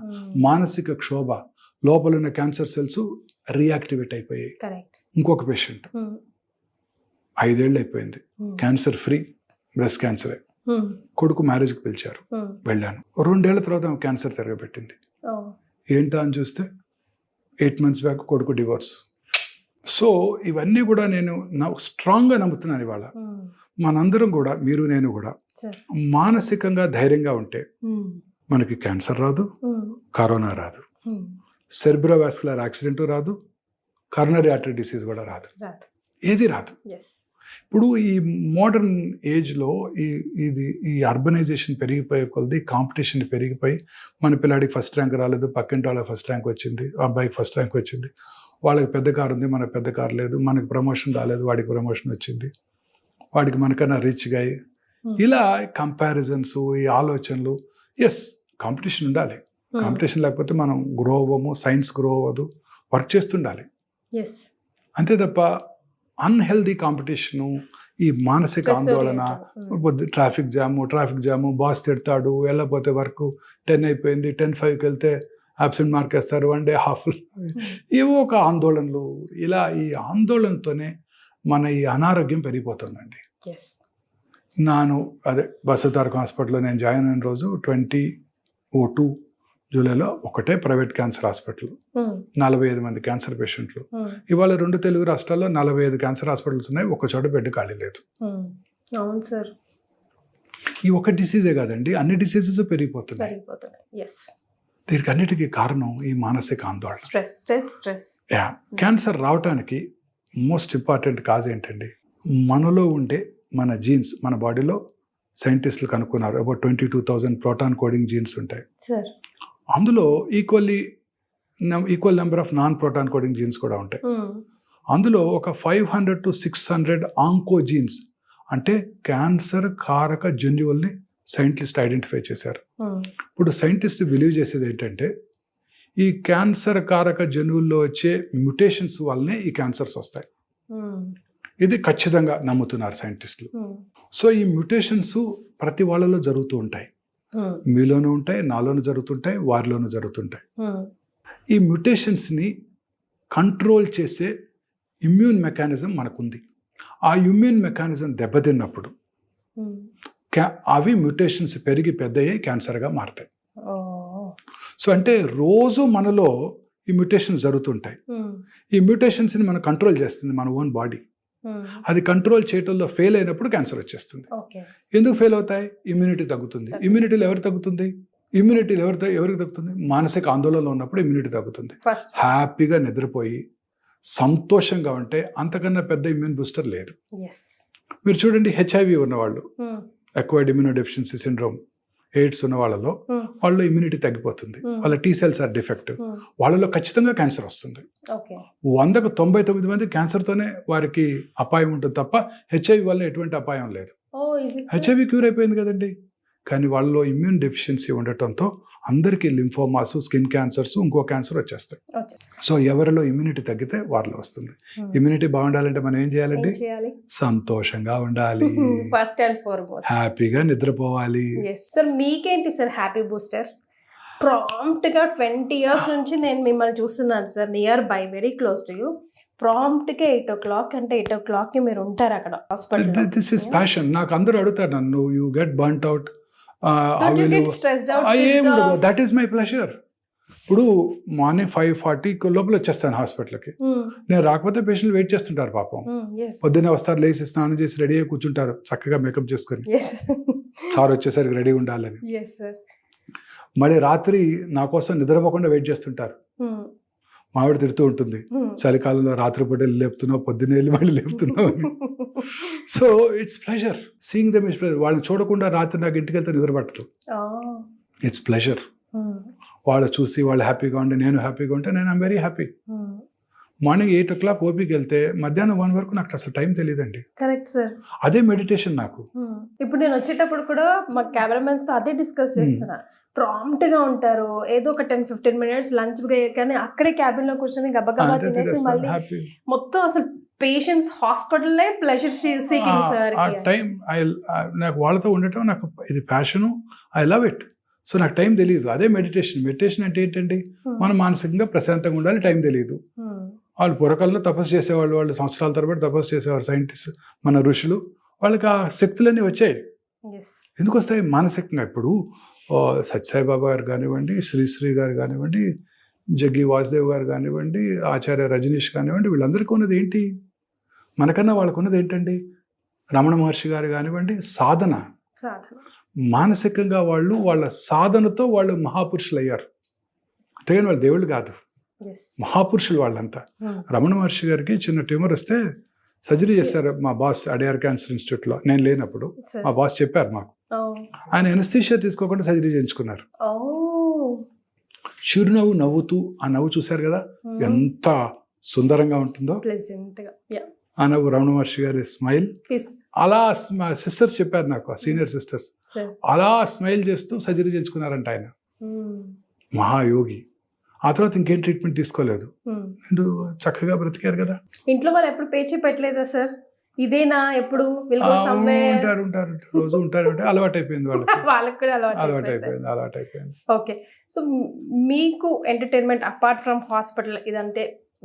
మానసిక క్షోభ, లోపల ఉన్న క్యాన్సర్ సెల్స్ రియాక్టివేట్ అయిపోయాయి. ఇంకొక పేషెంట్ 5 ఏళ్ళు అయిపోయింది, క్యాన్సర్ ఫ్రీ, బ్రెస్ట్ క్యాన్సరే. కొడుకు మ్యారేజ్కి పిలిచారు, వెళ్ళాను. 2 ఏళ్ల తర్వాత ఆమె క్యాన్సర్ తిరగబెట్టింది. ఏంటా అని చూస్తే 8 months బ్యాక్ కొడుకు డివోర్స్. సో ఇవన్నీ కూడా నేను స్ట్రాంగ్గా నమ్ముతున్నాను. ఇవాళ మనందరం కూడా, మీరు నేను కూడా మానసికంగా ధైర్యంగా ఉంటే మనకి క్యాన్సర్ రాదు, కరోనా రాదు, సెర్బ్రోవాస్కులర్ యాక్సిడెంట్ రాదు, కర్నరీ ఆర్టరీ డిసీజ్ కూడా రాదు, ఏది రాదు. ఇప్పుడు ఈ మోడర్న్ ఏజ్లో ఈ అర్బనైజేషన్ పెరిగిపోయే కొలది, కాంపిటీషన్ పెరిగిపోయి, మన పిల్లాడికి ఫస్ట్ ర్యాంక్ రాలేదు, పక్కింటి వాళ్ళకి ఫస్ట్ ర్యాంక్ వచ్చింది, అబ్బాయికి ఫస్ట్ ర్యాంక్ వచ్చింది, వాళ్ళకి పెద్ద కారు ఉంది, మనకు పెద్ద కారు లేదు, మనకి ప్రమోషన్ రాలేదు, వాడికి ప్రమోషన్ వచ్చింది, వాడికి మనకన్నా రిచ్గా, ఇలా కంపారిజన్స్, ఈ ఆలోచనలు. ఎస్, కాంపిటీషన్ ఉండాలి. కాంపిటీషన్ లేకపోతే మనం గ్రో అవ్వము, సైన్స్ గ్రో అవ్వదు, వర్క్ చేస్తుండాలి. అంతే తప్ప అన్హెల్దీ కాంపిటీషను, ఈ మానసిక ఆందోళన, ట్రాఫిక్ జాము, బాస్ తిడతాడు, వెళ్ళకపోతే వర్క్ 10 అయిపోయింది, 10:05కి వెళ్తే అబ్సెంట్ మార్క్ వేస్తారు, 1 డే హాఫ్, ఏవో ఒక ఆందోళనలు. ఇలా ఈ ఆందోళనతోనే మన ఈ అనారోగ్యం పెరిగిపోతుందండి. అదే బసవతారకం హాస్పిటల్లో నేను జాయిన్ అయిన రోజు 2002 జూలైలో ఒకటే ప్రైవేట్ క్యాన్సర్ హాస్పిటల్, 45 మంది క్యాన్సర్ పేషెంట్లు. ఇవాళ 2 తెలుగు రాష్ట్రాల్లో 45 క్యాన్సర్ హాస్పిటల్స్ ఉన్నాయి, ఒక చోట బెడ్ ఖాళీ లేదు. అవును సార్. ఈ ఒక డిసీజే కాదండి, అన్ని డిసీజెస్ పెరిగిపోతున్నాయి. దీనికి అన్నిటికీ కారణం ఈ మానసిక ఆందోళన, స్ట్రెస్. క్యాన్సర్ రావడానికి మోస్ట్ ఇంపార్టెంట్ కాజ్ ఏంటండి? మనలో ఉండే మన జీన్స్, మన బాడీలో సైంటిస్టులు కనుక్కున్నారు అబౌట్ 22,000 ప్రోటాన్ కోడింగ్ జీన్స్ ఉంటాయి. అందులో equal number of non proton coding jeans కూడా ఉంటాయి. అందులో ఒక 500 to 600 ఆంకోజీన్స్, అంటే క్యాన్సర్ కారక జన్యువుల్ని సైంటిస్ట్ ఐడెంటిఫై చేశారు. ఇప్పుడు సైంటిస్ట్ బిలీవ్ చేసేది ఏంటంటే ఈ క్యాన్సర్ కారక జన్యువుల్లో వచ్చే మ్యుటేషన్స్ వల్లనే ఈ క్యాన్సర్స్ వస్తాయి. ఇది ఖచ్చితంగా నమ్ముతున్నారు సైంటిస్టులు. సో ఈ మ్యుటేషన్స్ ప్రతి వాళ్ళలో జరుగుతూ ఉంటాయి, మీలోనూ ఉంటాయి, నాలోనూ జరుగుతుంటాయి, వారిలోనూ జరుగుతుంటాయి. ఈ మ్యుటేషన్స్ని కంట్రోల్ చేసే ఇమ్యూన్ మెకానిజం మనకుంది. ఆ ఇమ్యూన్ మెకానిజం దెబ్బతిన్నప్పుడు అవి మ్యుటేషన్స్ పెరిగి పెద్దయ్యి క్యాన్సర్గా మారుతాయి. సో అంటే రోజు మనలో ఈ మ్యుటేషన్స్ జరుగుతుంటాయి. ఈ మ్యుటేషన్స్ని మనం కంట్రోల్ చేస్తుంది మన ఓన్ బాడీ. అది కంట్రోల్ చేయటంలో ఫెయిల్ అయినప్పుడు క్యాన్సర్ వచ్చేస్తుంది. ఎందుకు ఫెయిల్ అవుతాయి? ఇమ్యూనిటీ తగ్గుతుంది. ఇమ్యూనిటీలో ఎవరికి తగ్గుతుంది? ఎవరికి తగ్గుతుంది? మానసిక ఆందోళనలో ఉన్నప్పుడు ఇమ్యూనిటీ తగ్గుతుంది. హ్యాపీగా నిద్రపోయి సంతోషంగా ఉంటే అంతకన్నా పెద్ద ఇమ్యూన్ బూస్టర్ లేదు. మీరు చూడండి, HIV ఉన్నవాళ్ళు, అక్వైర్డ్ ఇమ్యూనోడెఫిషియన్సీ సిండ్రోమ్, ఎయిడ్స్ ఉన్న వాళ్ళలో వాళ్ళలో ఇమ్యూనిటీ తగ్గిపోతుంది, వాళ్ళ T cells ఆర్ డిఫెక్టివ్, వాళ్ళలో ఖచ్చితంగా క్యాన్సర్ వస్తుంది. 100కు 99 మంది క్యాన్సర్తోనే వారికి అపాయం ఉంటుంది తప్ప HIV వల్ల ఎటువంటి అపాయం లేదు. HIV క్యూర్ అయిపోయింది కదండి. కానీ వాళ్ళలో ఇమ్యూన్ డెఫిషియన్సీ ఉండటంతో అందరికీ లింఫోమాస్, స్కిన్ క్యాన్సర్స్, ఇంకో క్యాన్సర్ వచ్చేస్తాయి. సో ఎవరిలో ఇమ్యూనిటీ తగ్గితే వారిలో వస్తుంది. ఇమ్యూనిటీ బాగుండాలంటే మనం ఏం చేయాలండి? సంతోషంగా ఉండాలి, ఫస్ట్ అండ్ ఫార్మోస్ట్ హ్యాపీగా నిద్రపోవాలి. సార్ మీకేంటి సార్ హ్యాపీ బూస్టర్? ప్రాంప్ట్ గా 20 years నుంచి నేను మిమ్మల్ని చూస్తున్నాను sir, near by, very close to you. Prompt గా 8 o'clock అంటే 8 o'clock కి మీరు ఉంటారు అక్కడ హాస్పిటల్. This is passion. నాకు అందరూ అడుగుతారు నన్ను, you get burnt out, that is my pleasure. ఇప్పుడు మార్నింగ్ 5:40 లోపల వచ్చేస్తాను హాస్పిటల్కి. నేను రాకపోతే పేషెంట్లు వెయిట్ చేస్తుంటారు పాపం. పొద్దున్నే వస్తారు, లేచి స్నానం చేసి రెడీ అయ్యి కూర్చుంటారు, చక్కగా మేకప్ చేసుకొని సార్ వచ్చేసరికి రెడీ ఉండాలని. మళ్ళీ రాత్రి నా కోసం నిద్రపోకుండా వెయిట్ చేస్తుంటారు. మావిడ తిడుతూ ఉంటుంది, చలికాలంలో రాత్రిపూట లేపుతున్నావు, పొద్దున్నే వెళ్ళి మళ్ళీ లేపుతున్నావు అని. So it's pleasure seeing them. It's pleasure. వాళ్ళని చూడకుండా రాత్రి నాకు ఇంటికి వెళ్తే నిద్ర పట్టదు. It's pleasure. వాళ్ళు చూసి వాళ్ళు హ్యాపీగా ఉంటే, నేను హ్యాపీగా ఉంటే, నేను I'm very happy. Morning 8 o'clock ఓపీకి వెళ్తే మధ్యాహ్నం 1 వరకు నాకు అసలు టైం తెలియదండి. Correct sir. అదే మెడిటేషన్ నాకు. ఇప్పుడు నేను వచ్చేటప్పుడు కూడా మా కెమెరామెన్స్ తో అదే డిస్కస్ చేస్తున్నా. ప్రాంప్ట్ గా ఉంటారు, ఏదో ఒక 10-15 minutes లంచ్ కానీ అక్కడే క్యాబిన్ లో కూర్చొని గబగబా తినేసి మళ్ళీ మొత్తం అసలు patients hospital pleasure seeking sir. ఆ టైం నాకు వాళ్ళతో ఉండటం నాకు ఇది passion, I love it. So నాకు టైం తెలియదు. అదే మెడిటేషన్. మెడిటేషన్ అంటే ఏంటండి? మనం మానసికంగా ప్రశాంతంగా ఉండాలి, టైం తెలియదు. వాళ్ళు పూర్వకాలంలో తపస్సు చేసేవాళ్ళు, వాళ్ళు సంవత్సరాల తరబడి తపస్సు చేసేవారు సైంటిస్ట్, మన ఋషులు. వాళ్ళకి ఆ శక్తులన్నీ వచ్చాయి. ఎందుకు వస్తాయి? మానసికంగా. ఇప్పుడు సత్యసాయిబాబా గారు కానివ్వండి, శ్రీశ్రీ గారు కానివ్వండి, జగ్గి వాసుదేవ్ గారు కానివ్వండి, ఆచార్య రజనీష్ కానివ్వండి, వీళ్ళందరికీ ఉన్నది ఏంటి? మనకన్నా వాళ్ళకు ఉన్నది ఏంటండి? రమణ మహర్షి గారు కానివ్వండి, సాధన. మానసికంగా వాళ్ళు వాళ్ళ సాధనతో వాళ్ళు మహాపురుషులు అయ్యారు. అంతేగాని వాళ్ళు దేవుళ్ళు కాదు, మహాపురుషులు వాళ్ళంతా. రమణ మహర్షి గారికి చిన్న ట్యూమర్ వస్తే సర్జరీ చేశారు మా బాస్ అడియార్ క్యాన్సర్ ఇన్స్టిట్యూట్లో. నేను లేనప్పుడు మా బాస్ చెప్పారు మాకు. ఆయన ఎనస్థీషియా తీసుకోకుండా సర్జరీ చేయించుకున్నారు. చిరునవ్వు నవ్వుతూ, ఆ నవ్వు చూశారు కదా ఎంత సుందరంగా ఉంటుందో. ఆ నవ్వు రమణ మహర్షి గారి స్మైల్. అలా సిస్టర్స్ చెప్పారు నాకు, సీనియర్ సిస్టర్స్, అలా స్మైల్ చేస్తూ సర్జరీ చేయించుకున్నారంట ఆయన. మహాయోగి. ఆ తర్వాత ఇంకేం ట్రీట్మెంట్ తీసుకోలేదు. అండ్ చక్కగా బ్రతికారు కదా. ఇంట్లో వాళ్ళు ఎప్పుడు పేచీ పెట్టలేదా సార్? ఇదేనా ఎప్పుడు will go somewhere? ఉంటారు రోజు ఉంటారు అంటే అలవాటు అయిపోయింది వాళ్ళకి. వాళ్ళకి కూడా అలవాటు అయిపోయింది. ఓకే. సో మీకు ఎంటర్టైన్మెంట్ అపార్ట్ ఫ్రమ్ హాస్పిటల్ ఇదంటే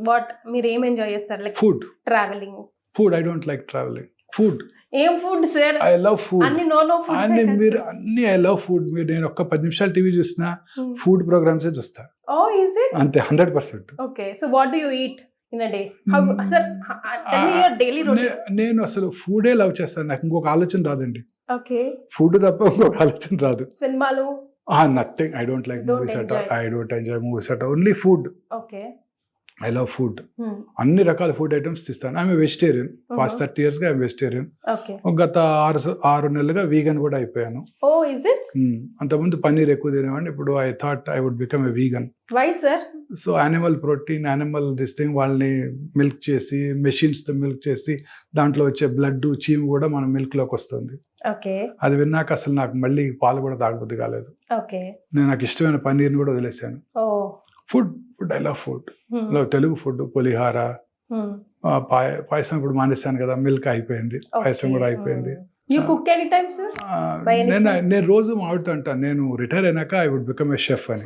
వాట్ మీరు ఏం ఎంజాయ్ చేస్తారు? Like food. Travelling. Food I don't like travelling. Food. ఏం food sir? I love food. అన్ని నో ఫుడ్. అన్ని ఐ లవ్ ఫుడ్. మీరు నేను ఒక్క 10 నిమిషాలు టీవీ చూసినా ఫుడ్ ప్రోగ్రామ్స్ చూస్తా. Oh, is it? అంతే 100%. Okay, so what do you eat in a day? How sir, tell me your daily routine. నేను అసలు ఫుడే లవ్ చేస్తాను. నాకు ఇంకొక ఆలోచన రాదండి. Okay. ఫుడ్ తప్ప ఇంకొక ఆలోచన రాదు. సినిమాలు? Nothing. I don't like movies at all. I don't enjoy movies at all. Only food. Okay. I love food. అన్ని రకాల ఫుడ్ ఐటమ్స్ తీస్తాను. I'm vegetarian. పాస్ట్ 30 years గా ఐఎమ్ వెజిటేరియన్. Okay. గత 6 నెలలుగా వీగన్ కూడా అయిపోయాను. Oh, is it? అంతకుముందు పన్నీర్ ఎక్కువ తినేవాడిని. ఇప్పుడు I thought I would become a vegan. Why sir? So animal protein, animal this thing వాళ్ళని మిల్క్ చేసి, మెషిన్స్తో మిల్క్ చేసి దాంట్లో వచ్చే బ్లడ్, చీము కూడా మన మిల్క్లోకి వస్తుంది. Okay. అది విన్నాక అసలు నాకు మళ్ళీ పాలు కూడా తాగబుద్ధి కాలేదు. Okay. నేను నాకు ఇష్టమైన పన్నీర్ని కూడా వదిలేసాను. Oh. Food I love food. Telugu food పులిహార, పాయసం ఇప్పుడు మానేశాను కదా, మిల్క్ అయిపోయింది, పాయసం కూడా అయిపోయింది. You cook anytime sir? By any chance? నేను రోజు మావిడితో అంటాను, నేను రిటైర్ అయినాక I would become a chef అని.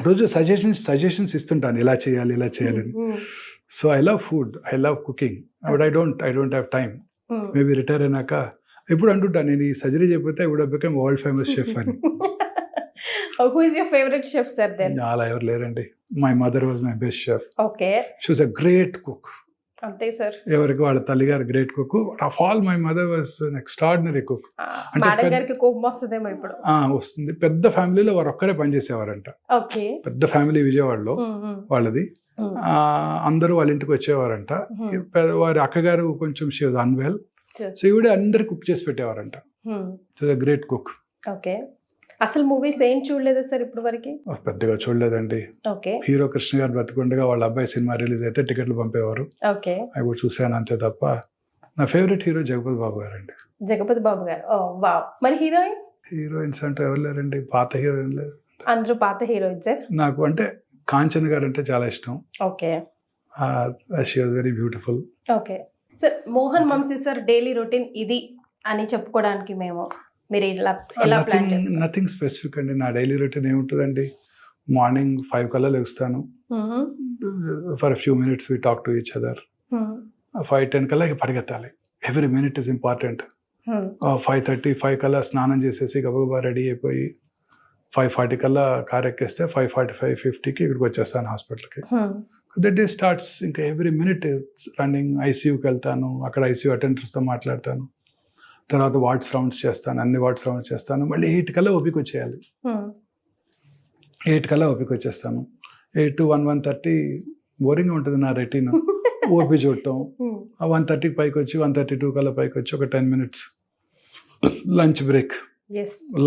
రోజు సజెషన్స్ ఇస్తుంటాను, ఇలా చేయాలి అని. So I love food, I love cooking, but I don't have time. Maybe retire అయినాక ఇప్పుడు అంటుంటాను, నేను ఈ సర్జరీ చేయకపోతే I would have become world famous chef అని. Who is your favorite chef sir then? అలా ఎవరు లేరండి. My mother was my best chef. Okay. She was a great cook. అంతే సార్. ఎవరికి వాళ్ళ తల్లిగారు great cook. Of all my mother was an extraordinary cook. Madam గారికి కోపం వస్తుందేమో ఇప్పుడు. వస్తుంది. పెద్ద ఫ్యామిలీలో వారు ఒక్కరే పనిచేసేవారంట. ఓకే. పెద్ద ఫ్యామిలీ విజయవాడలో వాళ్ళది. అందరూ వాళ్ళ ఇంటికి వచ్చేవారంట. వారి అక్కగారు కొంచెం షీ వాజ్ అన్వెల్. సో ఈవిడే అందరు కుక్ చేసి పెట్టేవారంట. So great cook. ఓకే. అసలు మూవీస్ ఏం చూడలేదా సార్ ఇప్పుడు వరకు? పెద్దగా చూడలేదండి. ఓకే. హీరో కృష్ణ గారు బతికుండగా వాళ్ళ అబ్బాయి సినిమా రిలీజ్ అయితే టికెట్లు పంపేవారు. ఓకే. అవి కూడా చూసాను అంతే తప్ప. నా ఫేవరెట్ హీరో జగపతి బాబు గారు అండి. జగపతి బాబు గారు. ఓ వావ్. మరి హీరోయిన్స్ అంటే ఎవరు లేరండి, పాత హీరోయిన్ లేదు. అందరూ పాత హీరోయిన్స్ సార్. నాకు అంటే కాంచన గారు అంటే చాలా ఇష్టం. Okay. She was very beautiful. Okay sir. Mohan Vamshi sir daily routine ఇది అని చెప్పుకోవడానికి మీరు ఎలా ప్లాన్ చేస్తారు? నథింగ్ స్పెసిఫిక్ అండి. నా డైలీ రొటీన్ ఏముంటుందండి, మార్నింగ్ 5 కల్లా లెగుస్తాను. For few minutes we talk to each other. 5-10 కల్లా పరిగెత్తాలి. Every minute is important. 5:35 కల్లా స్నానం చేసేసి గబగబా రెడీ అయిపోయి 5:40 కల్లా కార్ ఎక్కేస్తే 5:45-50కి ఇక్కడికి వచ్చేస్తాను హాస్పిటల్కి. That day starts. ఇంకా ఎవ్రీ మినిట్ రన్నింగ్. ఐసీయూకి వెళ్తాను, అక్కడ ఐసీయూ అటెండర్స్తో మాట్లాడతాను. తర్వాత వార్డ్స్ రౌండ్స్ చేస్తాను, అన్ని వార్డ్స్ రౌండ్స్ చేస్తాను. మళ్ళీ 8 కల్లా ఓపిక వచ్చేయాలి. 8 కల్లా ఓపిక వచ్చేస్తాను. 8 to 1:30 బోరింగ్ ఉంటుంది నా రొటీన్. ఓపి చూడటం. 1:30కి పైకి వచ్చి 1:32 కల్లా పైకి వచ్చి ఒక 10 minutes లంచ్ బ్రేక్.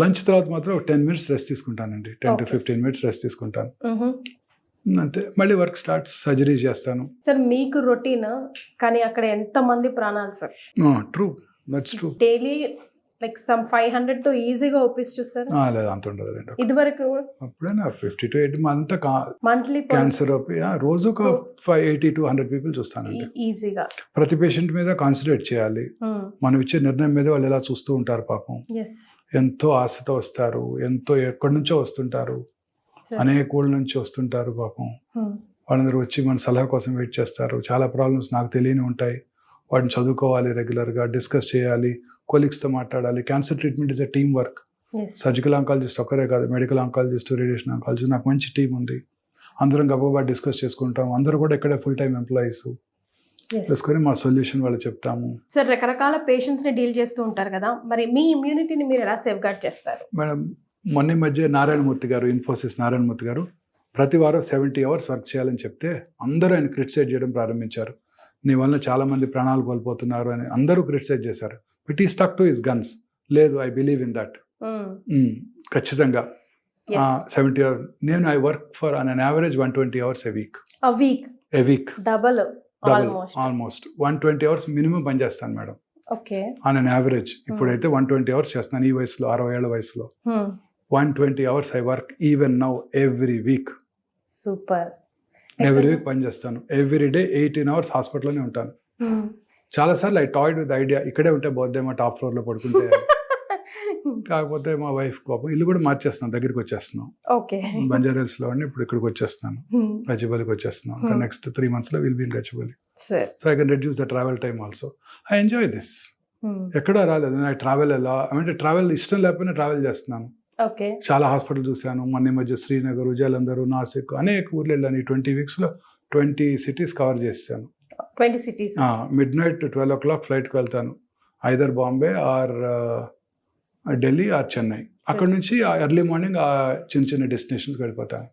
లంచ్ తర్వాత మాత్రం ఒక 10 minutes రెస్ట్ తీసుకుంటానండి. 10 to 15 minutes రెస్ట్ తీసుకుంటాను. అంతే. మళ్ళీ వర్క్ స్టార్ట్స్. సర్జరీ చేస్తాను. సార్ మీకు రొటీన్, కానీ అక్కడ ఎంత మంది ప్రాణాలు sir. True, that's true. Daily like some 500 తో ఈజీగా ఓపీస్ చూస్తారు. లేదు అంత ఉండదు. ఇదివరకు అప్పుడైనా 50 to 80 మంత్లీ క్యాన్సర్ రోజు ఒక 80 to 100 people చూస్తానండి ఈజీగా. ప్రతి పేషెంట్ మీద కాన్సన్ట్రేట్ చేయాలి. మనం ఇచ్చే నిర్ణయం మీద వాళ్ళు ఎలా చూస్తూ ఉంటారు పాపం. ఎంతో ఆశతో వస్తారు, ఎంతో ఎక్కడి నుంచో వస్తుంటారు, అనేక ఊళ్ళ నుంచి వస్తుంటారు పాపం. వాళ్ళందరూ వచ్చి మన సలహా కోసం వెయిట్ చేస్తారు. చాలా ప్రాబ్లమ్స్ నాకు తెలియని ఉంటాయి. వాటిని చదువుకోవాలి, రెగ్యులర్గా డిస్కస్ చేయాలి, కొలీగ్స్తో మాట్లాడాలి. Cancer treatment is a team work. Surgical oncologist ఒక్కరే కాదు, మెడికల్ ఆంకాలజిస్ట్, రేడియేషన్ ఆంకాలజిస్ట్, నాకు మంచి టీం ఉంది. అందరం గబగబా డిస్కస్ చేసుకుంటాం. అందరూ కూడా ఇక్కడే ఫుల్ టైం ఎంప్లాయీస్. చేసుకొని మా సొల్యూషన్ వాళ్ళు చెప్తాము. సార్ రకరకాల పేషెంట్స్ ని డీల్ చేస్తూ ఉంటారు కదా, మరి మీ ఇమ్యూనిటీని మీరు ఎలా సేఫ్ గార్డ్ చేస్తారు? మేడం, మొన్న మధ్య నారాయణమూర్తి గారు, ఇన్ఫోసిస్ నారాయణమూర్తి గారు ప్రతి వారం 70 hours వర్క్ చేయాలని చెప్తే అందరూ ఆయన క్రిటిసైజ్ చేయడం ప్రారంభించారు. నీ వల్ల చాలా మంది ప్రాణాలు కోల్పోతున్నారు అని అందరూ క్రిటిసైజ్ చేశారు. బట్ ఈ స్టక్ టు హిస్ గన్స్. లేదు, ఐ బిలీవ్ ఇన్ దట్. ఖచ్చితంగా 70 hours. నేను I work for an average 120 hours a week. Double almost 120 hours minimum పని చేస్తాను madam. Okay. On an average. ఇప్పుడైతే 120 hours చేస్తాను. ఈ వయసులో, 60 ఏళ్ల వయసులో 120 hours I work even now every week. Super. Every week పని చేస్తాను. ఎవ్రీ డే 18 hours హాస్పిటల్లోనే ఉంటాను. చాలాసార్లు ఐ టాయ్డ్ విత్ ఐడియా ఇక్కడే ఉంటే బోద్దేమో టాప్ ఫ్లోర్లో పడుకుంటే. కాకపోతే మా వైఫ్ కోపం, ఇల్లు కూడా మార్చేస్తున్నాం, దగ్గరికి వచ్చేస్తున్నాం. ఓకే. బంజారాహిల్స్లో ఉండి ఇప్పుడు ఇక్కడికి వచ్చేస్తాను, గచ్చిబౌలికి వచ్చేస్తున్నాం. నెక్స్ట్ 3 monthsలో will be in Gachibowli. So I can reduce the travel time also. I enjoy this. ఎక్కడా రాలేదు. ఐ ట్రావెల్ ఎలా అంటే ట్రావెల్ ఇష్టం లేకపోయినా ట్రావెల్ చేస్తున్నాను. ఓకే. చాలా హాస్పిటల్ చూశాను. మొన్న మధ్య శ్రీనగర్, జలంధర్, నాసిక్ అనేక ఊర్లు వెళ్ళాను. ఈ 20 weeksలో 20 cities కవర్ చేశాను. 20 cities. midnight 12 o'clock ఫ్లైట్కి వెళ్తాను. Either Bombay or Delhi or Chennai. అక్కడ నుంచి ఎర్లీ మార్నింగ్ చిన్న చిన్న డెస్టినేషన్స్కి వెళ్ళిపోతాను.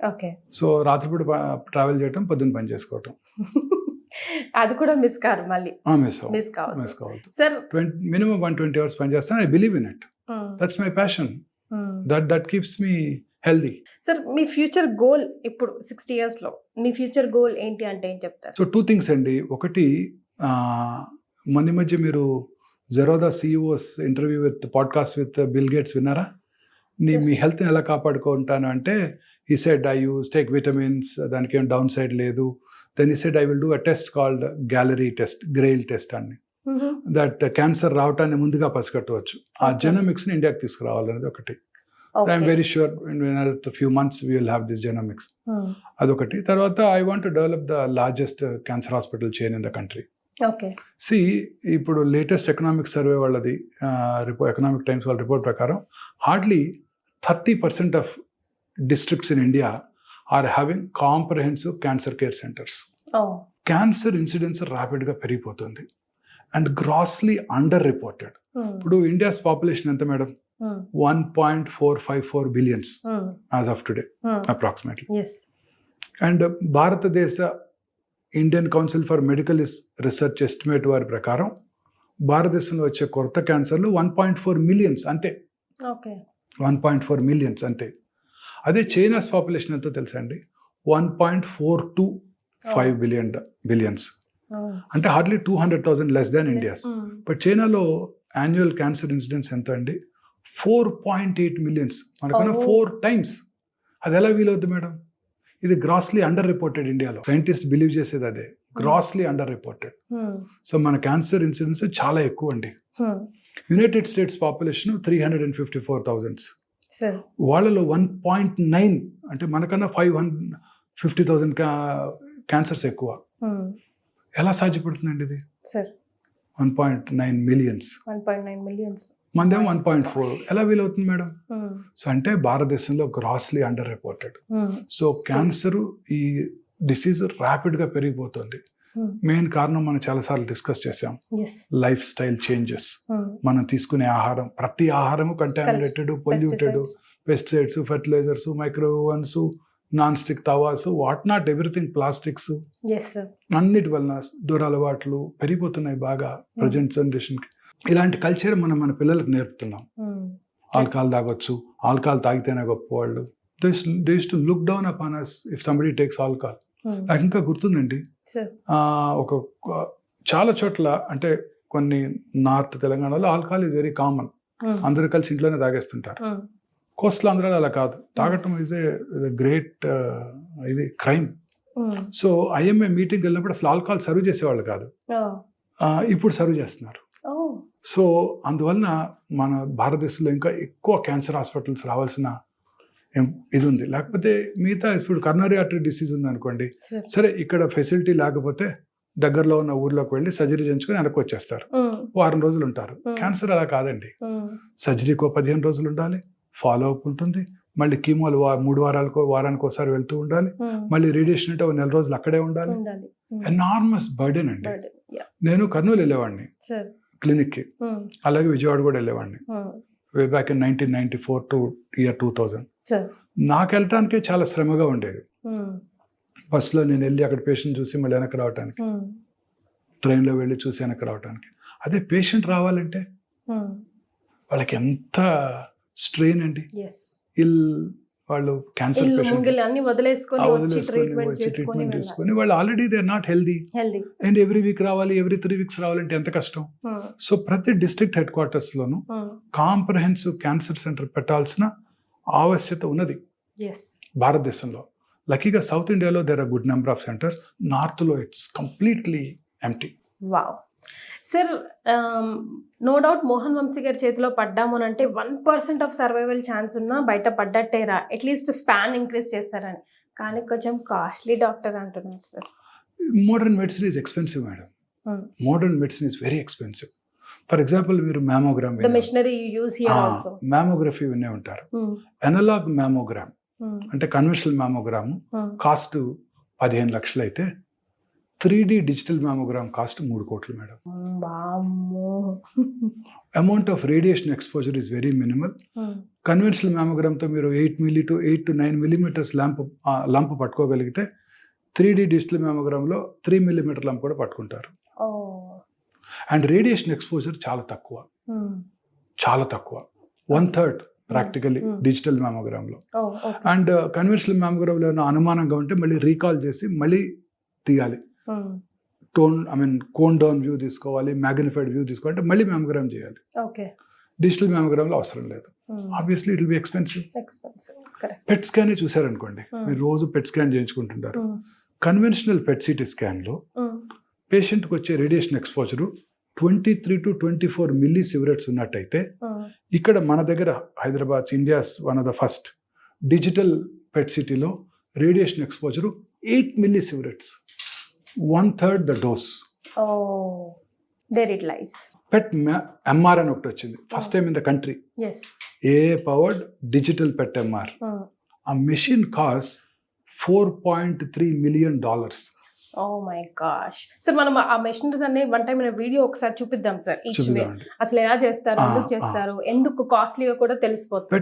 ఓకే. సో రాత్రిపూట ట్రావెల్ చేయటం, పొద్దున్న పని చేసుకోవటం. అది కూడా మిస్ కాదు మళ్ళీ. మిస్ కావద్దు. సార్ మినిమం 120 hours పని చేస్తాను. I believe in it. That's my passion. That keeps me healthy. Sir me future goal ఇప్పుడు 60 yearsలో మీ ఫ్యూచర్ గోల్ ఏంటి అంటే ఏం చెప్తారు? సో 2 things అండి. ఒకటి, మొన్న మధ్య మీరు Zerodha CEO's interview with podcast with bill gates విన్నారా? మీ హెల్త్ని ఎలా కాపాడుకుంటాను అంటే, he said I use take vitamins, దానికి ఏం డౌన్ సైడ్ లేదు. Then he said I will do a test called Galleri test, GRAIL test అని. దట్ క్యాన్సర్ రావటాన్ని ముందుగా పసిగట్టవచ్చు. ఆ జెనోమిక్స్ని ఇండియాకి తీసుకురావాలనేది ఒకటి. I'm very sure in few months we will have this genomics. అదొకటి. తర్వాత I want to develop the largest cancer hospital chain in the country. సి ఇప్పుడు లేటెస్ట్ ఎకనామిక్ సర్వే వాళ్ళది, ఎకనామిక్ టైమ్స్ వాళ్ళ రిపోర్ట్ ప్రకారం hardly 30% of districts in India are having comprehensive cancer care centres. Cancer incidence ర్యాపిడ్గా పెరిగిపోతుంది and grossly under reported. ఇప్పుడు India's population ఎంత madam? 1.454 billion as of today, approximately. Yes. And భారతదేశ Indian council for medical research estimate వారి ప్రకారం భారతదేశంలో వచ్చే కొత్త క్యాన్సర్లు 1.4 million అంతే. 1.4 million అంతే. అదే చైనాస్ పాపులేషన్ ఎంతో తెలుసా అండి? 1.425 billion. అంటే hardly 200,000 less than India's. But చైనాలో యాన్యువల్ క్యాన్సర్ ఇన్సిడెన్స్ ఎంత అండి? 4.8 million. మనకన్నా 4 times. అది ఎలా వీలవుద్ది మేడం? ఇది గ్రాస్లీ అండర్ రిపోర్టెడ్ ఇండియాలో. సైంటిస్ట్ బిలీవ్ చేసేది అదే, గ్రాస్లీ అండర్ రిపోర్టెడ్. సో మన క్యాన్సర్ ఇన్సిడెన్స్ చాలా ఎక్కువ అండి. United states population 354,000. వాళ్ళలో 1.9 అంటే మనకన్నా 550,000 క్యాన్సర్స్ ఎక్కువ. ఎలా సాధ్యపడుతుందండి ఇది? 1.9 million. మనదేమో 1.4. ఎలా వీలవుతుంది మేడం? సో అంటే భారతదేశంలో grossly under reported. So cancer ఈ డిసీజ్ ర్యాపిడ్గా పెరిగిపోతుంది. మెయిన్ కారణం మనం చాలాసార్లు డిస్కస్ చేసాం, లైఫ్ స్టైల్ చేంజెస్. మనం తీసుకునే ఆహారం, ప్రతి ఆహారము contaminated, polluted, pesticides, fertilisers, microwaves, non stick tawas, what not everything, plastics, అన్నిటి వలన దురలవాట్లు పెరిగిపోతున్నాయి బాగా ప్రజెంట్ జనరేషన్కి. ఇలాంటి కల్చర్ మనం మన పిల్లలకు నేర్పుతున్నాం. ఆల్కహాల్ తాగొచ్చు, ఆల్కహాల్ తాగితేనే గొప్పవాళ్ళు. They use to look down upon us if somebody takes alcohol. నాకు ఇంకా గుర్తుందండి, ఒక చాలా చోట్ల అంటే కొన్ని నార్త్ తెలంగాణలో ఆల్కహాల్ ఈజ్ వెరీ కామన్. అందరూ కలిసి ఇంట్లోనే తాగేస్తుంటారు. కోస్టల్ ఆంధ్రాలో అలా కాదు. తాగటం ఈజ్ ఏ గ్రేట్ ఇది క్రైమ్. సో IMA మీటింగ్ వెళ్ళినప్పుడు అసలు ఆల్కహాల్ సర్వ్ చేసేవాళ్ళు కాదు, ఇప్పుడు సర్వ్ చేస్తున్నారు. సో అందువలన మన భారతదేశంలో ఇంకా ఎక్కువ క్యాన్సర్ హాస్పిటల్స్ రావాల్సిన ఇది ఉంది. లేకపోతే మిగతా ఇప్పుడు కరోనరీ ఆర్టరీ డిసీజ్ ఉంది అనుకోండి, సరే ఇక్కడ ఫెసిలిటీ లేకపోతే దగ్గరలో ఉన్న ఊర్లోకి వెళ్ళి సర్జరీ చేయించుకొని వెనక్కి వచ్చేస్తారు, వారం రోజులు ఉంటారు. క్యాన్సర్ అలా కాదండి. సర్జరీకో 15 రోజులు ఉండాలి, ఫాలో అప్ ఉంటుంది, మళ్ళీ కీమోలు 3 వారానికి ఒకసారి వెళ్తూ ఉండాలి, మళ్ళీ రేడియేషన్ అంటే 1 నెల రోజులు అక్కడే ఉండాలి. ఎనార్మస్ బర్డెన్ అండి. నేను కర్నూలు వెళ్ళేవాడిని క్లినిక్కి, అలాగే విజయవాడ కూడా వెళ్ళేవాడిని వే బ్యాక్ ఇన్ 1994 to 2000. నాకు వెళ్ళటానికే చాలా శ్రమగా ఉండేది. బస్సులో నేను వెళ్ళి అక్కడ పేషెంట్ చూసి మళ్ళీ వెనక్కి రావడానికి, ట్రైన్లో వెళ్ళి చూసి వెనక్కి రావడానికి. అదే పేషెంట్ రావాలంటే వాళ్ళకి ఎంత స్ట్రెయిన్ అండి. వాళ్ళు క్యాన్సర్ పేషెంట్ ట్రీట్మెంట్ తీసుకొని వాళ్ళు already they are not healthy and every week రావాలి, ఎవ్రీ 3 weeks రావాలంటే ఎంత కష్టం. సో ప్రతి డిస్ట్రిక్ట్ హెడ్ క్వార్టర్స్ లోను కాంప్రహెన్సివ్ క్యాన్సర్ సెంటర్ పెట్టాల్సిన ఆవశ్యకత ఉన్నది భారతదేశంలో. లక్కీగా సౌత్ ఇండియాలో there are good number of centres, నార్త్లో it's completely empty. Wow sir, no doubt Mohan Vamsi గారి చేతిలో పడ్డాము అని అంటే 1% ఆఫ్ సర్వైవల్ ఛాన్స్ ఉన్నా బయట పడ్డట్టేరా, అట్లీస్ట్ స్పాన్ ఇంక్రీజ్ చేస్తారని. కానీ కొంచెం కాస్ట్లీ డాక్టర్ అంటున్నారు sir. Modern medicine is expensive madam. Modern medicine is very expensive. For example మీరు mammogram, the machinery you use here also, mammography వినే ఉంటారు. ఎనలాగ్ మ్యామోగ్రామ్ అంటే కన్వెన్షనల్ మ్యామోగ్రామ్ కాస్ట్ 15 లక్షలు అయితే 3D డిజిటల్ మ్యామోగ్రామ్ కాస్ట్ 3 కోట్లు madam. Amount of radiation exposure is very minimal. Conventional మ్యామోగ్రామ్తో మీరు 8 to 9 millimeters lump పట్టుకోగలిగితే 3D డిజిటల్ మ్యామోగ్రామ్లో 3 millimeter లంప్ కూడా పట్టుకుంటారు. అండ్ రేడియేషన్ ఎక్స్పోజర్ చాలా తక్కువ, 1/3 ప్రాక్టికలీ డిజిటల్ మ్యామోగ్రామ్లో. అండ్ కన్వెన్షనల్ మ్యామోగ్రామ్లో ఏమైనా అనుమానంగా ఉంటే మళ్ళీ రీకాల్ చేసి మళ్ళీ తీయాలి. కోన్ డౌన్ వ్యూ తీసుకోవాలి, మ్యాగ్నిఫైడ్ వ్యూ తీసుకోవాలి, అంటే మళ్ళీ మ్యామోగ్రామ్ చేయాలి. డిజిటల్ మ్యామోగ్రామ్లో అవసరం లేదు. Obviously it will be expensive. PET scan చూసారనుకోండి, మీరు రోజు పెట్ స్కాన్ చేయించుకుంటుంటారు. కన్వెన్షనల్ పెట్ సిటీ స్కాన్లో పేషెంట్కి వచ్చే రేడియేషన్ ఎక్స్పోజరు 23 to 24 millisieverts ఉన్నట్టయితే, ఇక్కడ మన దగ్గర Hyderabad India's one of the first digital PET సిటీలో radiation exposure 8 millisieverts, 1/3 the dose. PET MR అని ఒకటి వచ్చింది, first time in the country, AI powered digital PET MR. ఆ machine cost $4.3 million. Oh my gosh. Sir మనం ఆ machineries అన్ని one time video ఒకసారి చూపిద్దాం సార్. అసలు ఎలా చేస్తారు, ఎందుకు చేస్తారు, ఎందుకు కాస్ట్లీగా కూడా తెలిసిపోతుంది.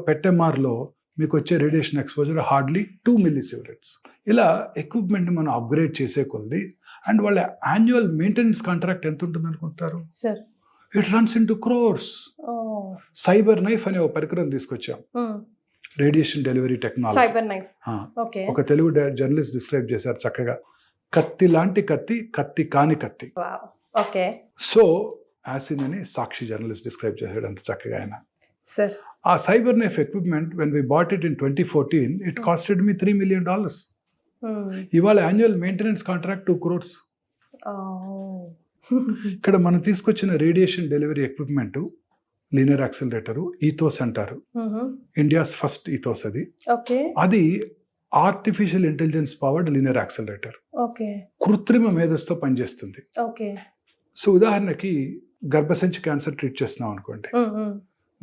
పెట్ ఎంఆర్లో మీకు వచ్చే రేడియేషన్ ఎక్స్పోజర్ హార్డ్లీ 2 millisieverts. ఇలా ఎక్విప్మెంట్ మనం అప్గ్రేడ్ చేసే కొద్ది, అండ్ వాళ్ళ యాన్యువల్ మెయింటెనెన్స్ కాంట్రాక్ట్ ఎంత ఉంటుంది అనుకుంటారు sir? It runs in to crores. Cyber knife అనే ఒక పరికరం తీసుకొచ్చాం, radiation delivery technology. Cyber knife ఒక తెలుగు జర్నలిస్ట్ డిస్క్రైబ్ చేశారు చక్కగా, కత్తి లాంటి కత్తి, కత్తి కాని కత్తి. సో యాసిన్ అని సాక్షి జర్నలిస్ట్ డిస్క్రైబ్ చేశాడు అంత చక్కగా ఆయన. ఆ cyber knife equipment when we bought it in 2014, it costed me $3 million. ఇవాళ యాన్యువల్ మెయింటెనెన్స్ కాంట్రాక్ట్ 2 crores. ఇక్కడ మనం తీసుకొచ్చిన radiation delivery equipment linear accelerator, Ethos అంటారు, ఇండియాస్ ఫస్ట్ ఈథోస్. అది artificial intelligence powered linear accelerator, కృత్రిమ మేధస్తో పనిచేస్తుంది. సో ఉదాహరణకి గర్భసంచి క్యాన్సర్ ట్రీట్ చేస్తున్నాం అనుకోండి,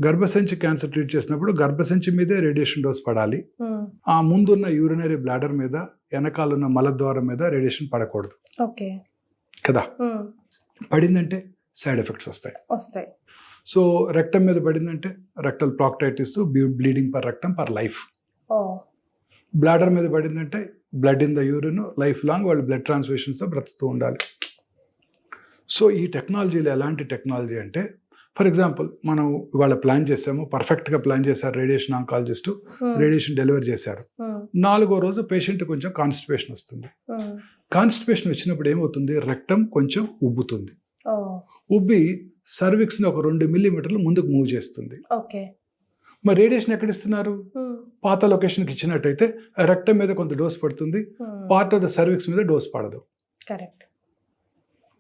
గర్భసంచి క్యాన్సర్ ట్రీట్ చేసినప్పుడు గర్భసంచి మీదే రేడియేషన్ డోస్ పడాలి. ఆ ముందున్న యూరినరీ బ్లాడర్ మీద, వెనకాలన్న మలద్వారం మీద రేడియేషన్ పడకూడదు కదా. పడిందంటే సైడ్ ఎఫెక్ట్స్ వస్తాయి. సో రెక్టమ్ మీద పడిందంటే rectal proctitis, bleeding per rectum per life. Bladder మీద పడిందంటే blood in the urine, life long వాళ్ళు బ్లడ్ ట్రాన్స్ఫ్యూషన్స్తో బ్రతుకుతూ ఉండాలి. సో ఈ టెక్నాలజీలో ఎలాంటి టెక్నాలజీ అంటే, ఫర్ ఎగ్జాంపుల్ మనం ఇవాళ ప్లాన్ చేసాము, పర్ఫెక్ట్గా ప్లాన్ చేశారు రేడియేషన్ ఆంకాలజిస్ట్, రేడియేషన్ డెలివరీ చేశారు. 4వ రోజు పేషెంట్ కొంచెం కాన్స్టిపేషన్ వస్తుంది. కాన్స్టిపేషన్ వచ్చినప్పుడు ఏమవుతుంది, రెక్టమ్ కొంచెం ఉబ్బుతుంది. ఉబ్బి సర్విక్స్ని ఒక 2 millimeters ముందుకు మూవ్ చేస్తుంది. మరి రేడియేషన్ ఎక్కడ ఇస్తున్నారు? పాత లొకేషన్కి ఇచ్చినట్టయితే రెక్టమ్ మీద కొంత డోస్ పడుతుంది, పార్ట్ ఆఫ్ ద సర్విక్స్ మీద డోస్ పడదు.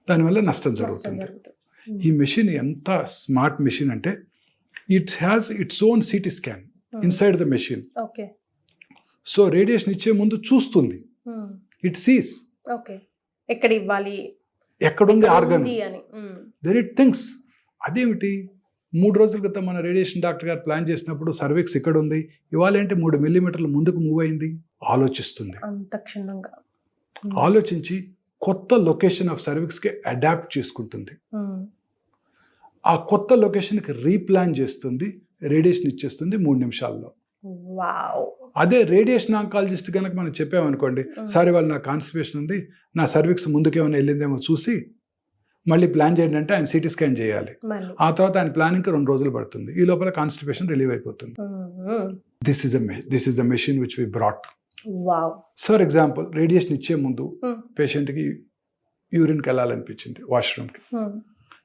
దానివల్ల నష్టం జరుగుతుంది. ఈ మెషిన్ ఎంత స్మార్ట్ మెషిన్ అంటే, it has its own CT scan inside the machine. So radiation ఇచ్చే ముందు చూస్తుంది, ఇట్ సీస్ ఎక్కడ ఇవ్వాలి, ఎక్కడుంది ఆర్గన్, దెన్ ఇట్ థింక్స్. అదేమిటి, 3 రోజుల క్రితం మన రేడియేషన్ డాక్టర్ గారు ప్లాన్ చేసినప్పుడు సర్విక్స్ ఇక్కడ ఉంది, ఇవాళ ఏంటి 3 millimeters ముందుకు మూవ్ అయింది. ఆలోచిస్తుంది, ఆలోచించి కొత్త లొకేషన్ ఆఫ్ సర్విక్స్కి అడాప్ట్ చేసుకుంటుంది. ఆ కొత్త లొకేషన్కి రీప్లాన్ చేస్తుంది, రేడియేషన్ ఇచ్చేస్తుంది 3 నిమిషాల్లో. అదే రేడియేషన్ ఆంకాలజిస్ట్ కనుక మనం చెప్పామనుకోండి, సరే వాళ్ళు నా కాన్స్టిపేషన్ ఉంది, నా సర్విక్స్ ముందుకేమైనా వెళ్ళిందేమో చూసి మళ్ళీ ప్లాన్ చేయండి అంటే ఆయన సిటీ స్కాన్ చేయాలి. ఆ తర్వాత ఆయన ప్లానింగ్ 2 రోజులు పడుతుంది. ఈ లోపల కాన్స్టిపేషన్ రిలీవ్ అయిపోతుంది. This is the machine which we brought. For example, radiation ఇచ్చే ముందు పేషెంట్కి యూరిన్కి వెళ్ళాలనిపించింది, వాష్రూమ్కి.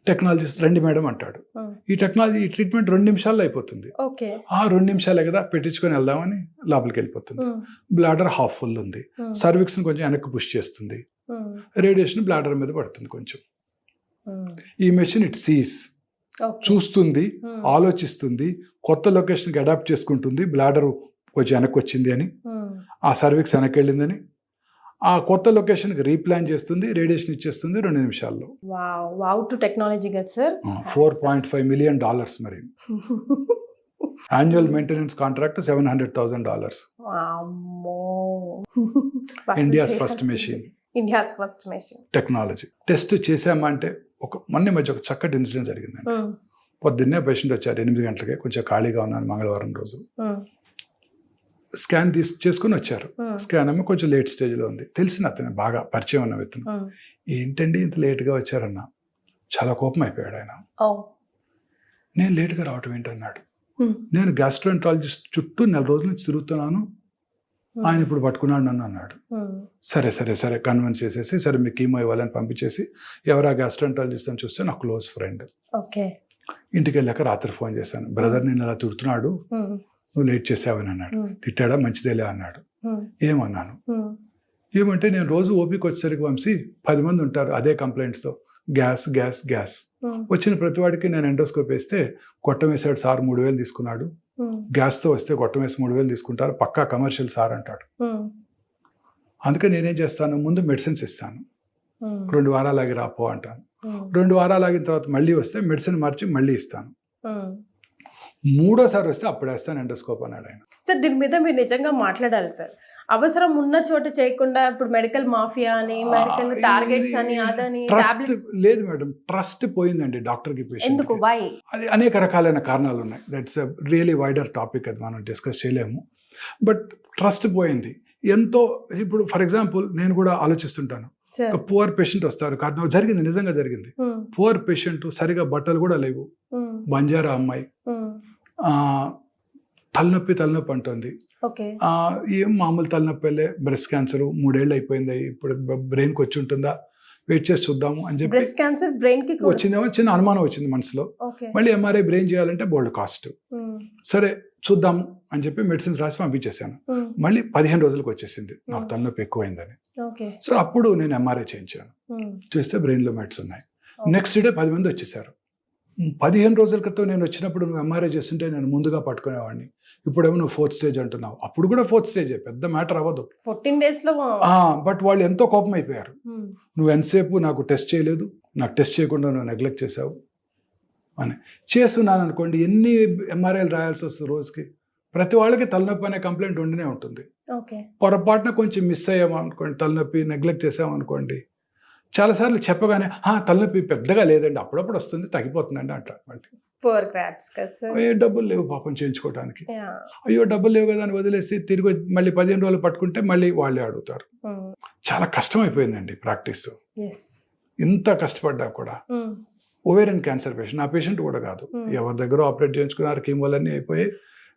టెక్నాలజిస్ట్ రండి మేడం అంటాడు. ఈ ట్రీట్మెంట్ 2 నిమిషాల్లో అయిపోతుంది. ఓకే. ఆ 2 నిమిషాలే కదా, పెట్టించుకొని వెళ్దామని లోపలికి వెళ్ళిపోతుంది. బ్లాడర్ హాఫ్ ఫుల్ ఉంది, సర్విక్స్ని కొంచెం వెనక్కి పుష్ చేస్తుంది, రేడియేషన్ బ్లాడర్ మీద పడుతుంది కొంచెం. ఈ మెషిన్ ఇట్ సీస్, చూస్తుంది, ఆలోచిస్తుంది, కొత్త లొకేషన్కి అడాప్ట్ చేసుకుంటుంది. బ్లాడర్ కొంచెం వెనక్కి వచ్చింది అని, ఆ సర్విక్స్ వెనక్కి వెళ్ళిందని, ఆ కొత్త లొకేషన్కి రీప్లాన్ చేస్తుంది, రేడియేషన్ ఇచ్చేస్తుంది 2 నిమిషాల్లో. వావ్ టు టెక్నాలజీ కదా సార్. $4.5 million మరి. Annual maintenance contract $700,000. India's first machine technology. Test చేసామంటే మొన్న మధ్య ఒక చక్కటి ఇన్సిడెంట్ జరిగిందండి. పొద్దున్నే పేషెంట్ వచ్చారు 8 గంటలకే, కొంచెం ఖాళీగా ఉన్నాను మంగళవారం రోజు. స్కాన్ చేసుకుని వచ్చారు. స్కాన్ ఏమో కొంచెం లేట్ స్టేజ్లో ఉంది. తెలిసిన అతను, బాగా పరిచయం ఉన్న వ్యక్తిని. ఏంటండి ఇంత లేట్గా వచ్చారన్నా, చాలా కోపం అయిపోయాడు ఆయన. నేను లేట్గా రావటం ఏంటన్నాడు. నేను గ్యాస్ట్రోఎంట్రాలజిస్ట్ చుట్టూ 4 రోజుల నుంచి తిరుగుతున్నాను, ఆయన ఇప్పుడు పట్టుకున్నాడు నన్ను అన్నాడు. సరే కన్విన్స్ చేసేసి, సరే మీకు కీమో ఇవ్వాలని పంపించేసి, ఎవరా గ్యాస్ట్రోఎంట్రాలజిస్ట్ అని చూస్తే నా క్లోజ్ ఫ్రెండ్. ఇంటికి వెళ్ళాక రాత్రి ఫోన్ చేశాను, బ్రదర్ నేను అలా తిరుగుతున్నాడు, నువ్వు లేట్ చేసావని అన్నాడు. తిట్టాడా, మంచిదేలే అన్నాడు. ఏమన్నాను, ఏమంటే నేను రోజు ఓపిక వచ్చేసరికి వంశీ 10 మంది ఉంటారు అదే కంప్లైంట్స్తో, గ్యాస్ గ్యాస్ గ్యాస్. వచ్చిన ప్రతి వాడికి నేను ఎండోస్కోప్ వేస్తే గొట్టం వేసాడు సార్ 3,000 తీసుకున్నాడు, గ్యాస్తో వస్తే గొట్టం వేసి 3,000 తీసుకుంటారు, పక్కా కమర్షియల్ సార్ అంటాడు. అందుకే నేనేం చేస్తాను, ముందు మెడిసిన్స్ ఇస్తాను, 2 వారాలు ఆగి రాపో అంటాను. 2 వారాలు ఆగిన తర్వాత మళ్ళీ వస్తే మెడిసిన్ మార్చి మళ్ళీ ఇస్తాను. 3వ వస్తే అప్పుడు వేస్తాను ఎండోస్కోప్ అన్నాడు ఆయన. సార్ దీని మీద మీరు నిజంగా మాట్లాడాలి సార్. అవసరం ఉన్న చోట చేయకుండా ఇప్పుడు మెడికల్ మాఫియా అని, మెడికల్ టార్గెట్స్ అని, అదని లేదు మేడం, ట్రస్ట్ పోయిందండి డాక్టర్కి పేషెంట్. ఎందుకు, వై? అది అనేక రకాలైన కారణాలు ఉన్నాయి. That's a really wider topic, అది మనం డిస్కస్ చేయలేము. బట్ ట్రస్ట్ పోయింది ఎంతో. ఇప్పుడు ఫర్ ఎగ్జాంపుల్ నేను కూడా ఆలోచిస్తుంటాను, ఒక పువర్ పేషెంట్ వస్తారు, కారణం జరిగింది, నిజంగా జరిగింది. పువర్ పేషెంట్, సరిగా బట్టలు కూడా లేవు, బంజారా అమ్మాయి, తలనొప్పి అంటుంది. ఏం మామూలు తలనొప్పి, బ్రెస్ట్ క్యాన్సర్ 3 ఏళ్ళు అయిపోయింది, ఇప్పుడు బ్రెయిన్కి వచ్చి ఉంటుందా, వెయిట్ చేసి చూద్దాము అని చెప్పి. బ్రెస్ట్ క్యాన్సర్ బ్రెయిన్ కి వచ్చిందేమో, చిన్న అనుమానం వచ్చింది మనసులో. మళ్ళీ ఎంఆర్ఐ బ్రెయిన్ చేయాలంటే బోల్డ్ కాస్ట్. సరే చూద్దాము అని చెప్పి మెడిసిన్స్ రాసి పంపించేశాను. మళ్ళీ 15 రోజులకు వచ్చేసింది, నాకు తలనొప్పి ఎక్కువైందని. సో అప్పుడు నేను ఎంఆర్ఐ చేయించాను, చేస్తే బ్రెయిన్లో మెట్స్ ఉన్నాయి. నెక్స్ట్ డే 10 మంది వచ్చేసారు. 15 రోజుల క్రితం నేను వచ్చినప్పుడు నువ్వు ఎంఆర్ఐ చేస్తుంటే నేను ముందుగా పట్టుకునేవాడిని, ఇప్పుడేమో నువ్వు 4th స్టేజ్ అంటున్నావు. అప్పుడు కూడా 4th స్టేజే, పెద్ద మ్యాటర్ అవ్వదు 14 days లో. బట్ వాళ్ళు ఎంతో కోపం అయిపోయారు, నువ్వు ఎంతసేపు నాకు టెస్ట్ చేయలేదు, నాకు టెస్ట్ చేయకుండా నువ్వు నెగ్లెక్ట్ చేసావు అని. చేస్తున్నాను అనుకోండి, ఎన్ని ఎంఆర్ఐలు రాయాల్సి వస్తుంది రోజుకి. ప్రతి వాళ్ళకి తలనొప్పి అనే కంప్లైంట్ ఉండినే ఉంటుంది. పొరపాటున కొంచెం మిస్ అయ్యాము అనుకోండి, తలనొప్పి నెగ్లెక్ట్ చేసామనుకోండి, చాలాసార్లు చెప్పగానే తలనొప్పి పెద్దగా లేదండి, అప్పుడప్పుడు వస్తుంది, తగ్గిపోతుందండి అంటారు. మళ్ళీ అయ్యో డబ్బులు లేవు పాపం చేయించుకోవడానికి, అయ్యో డబ్బులు లేవు కదా అని వదిలేసి తిరిగి మళ్ళీ 15 రోజులు పట్టుకుంటే మళ్ళీ వాళ్ళే అడుగుతారు. చాలా కష్టం అయిపోయిందండి ప్రాక్టీస్. ఇంత కష్టపడ్డా కూడా. ఓవేరియన్ క్యాన్సర్ పేషెంట్, నా పేషెంట్ కూడా కాదు, ఎవరి దగ్గర ఆపరేట్ చేయించుకున్నారు, కీమోలన్నీ అయిపోయి,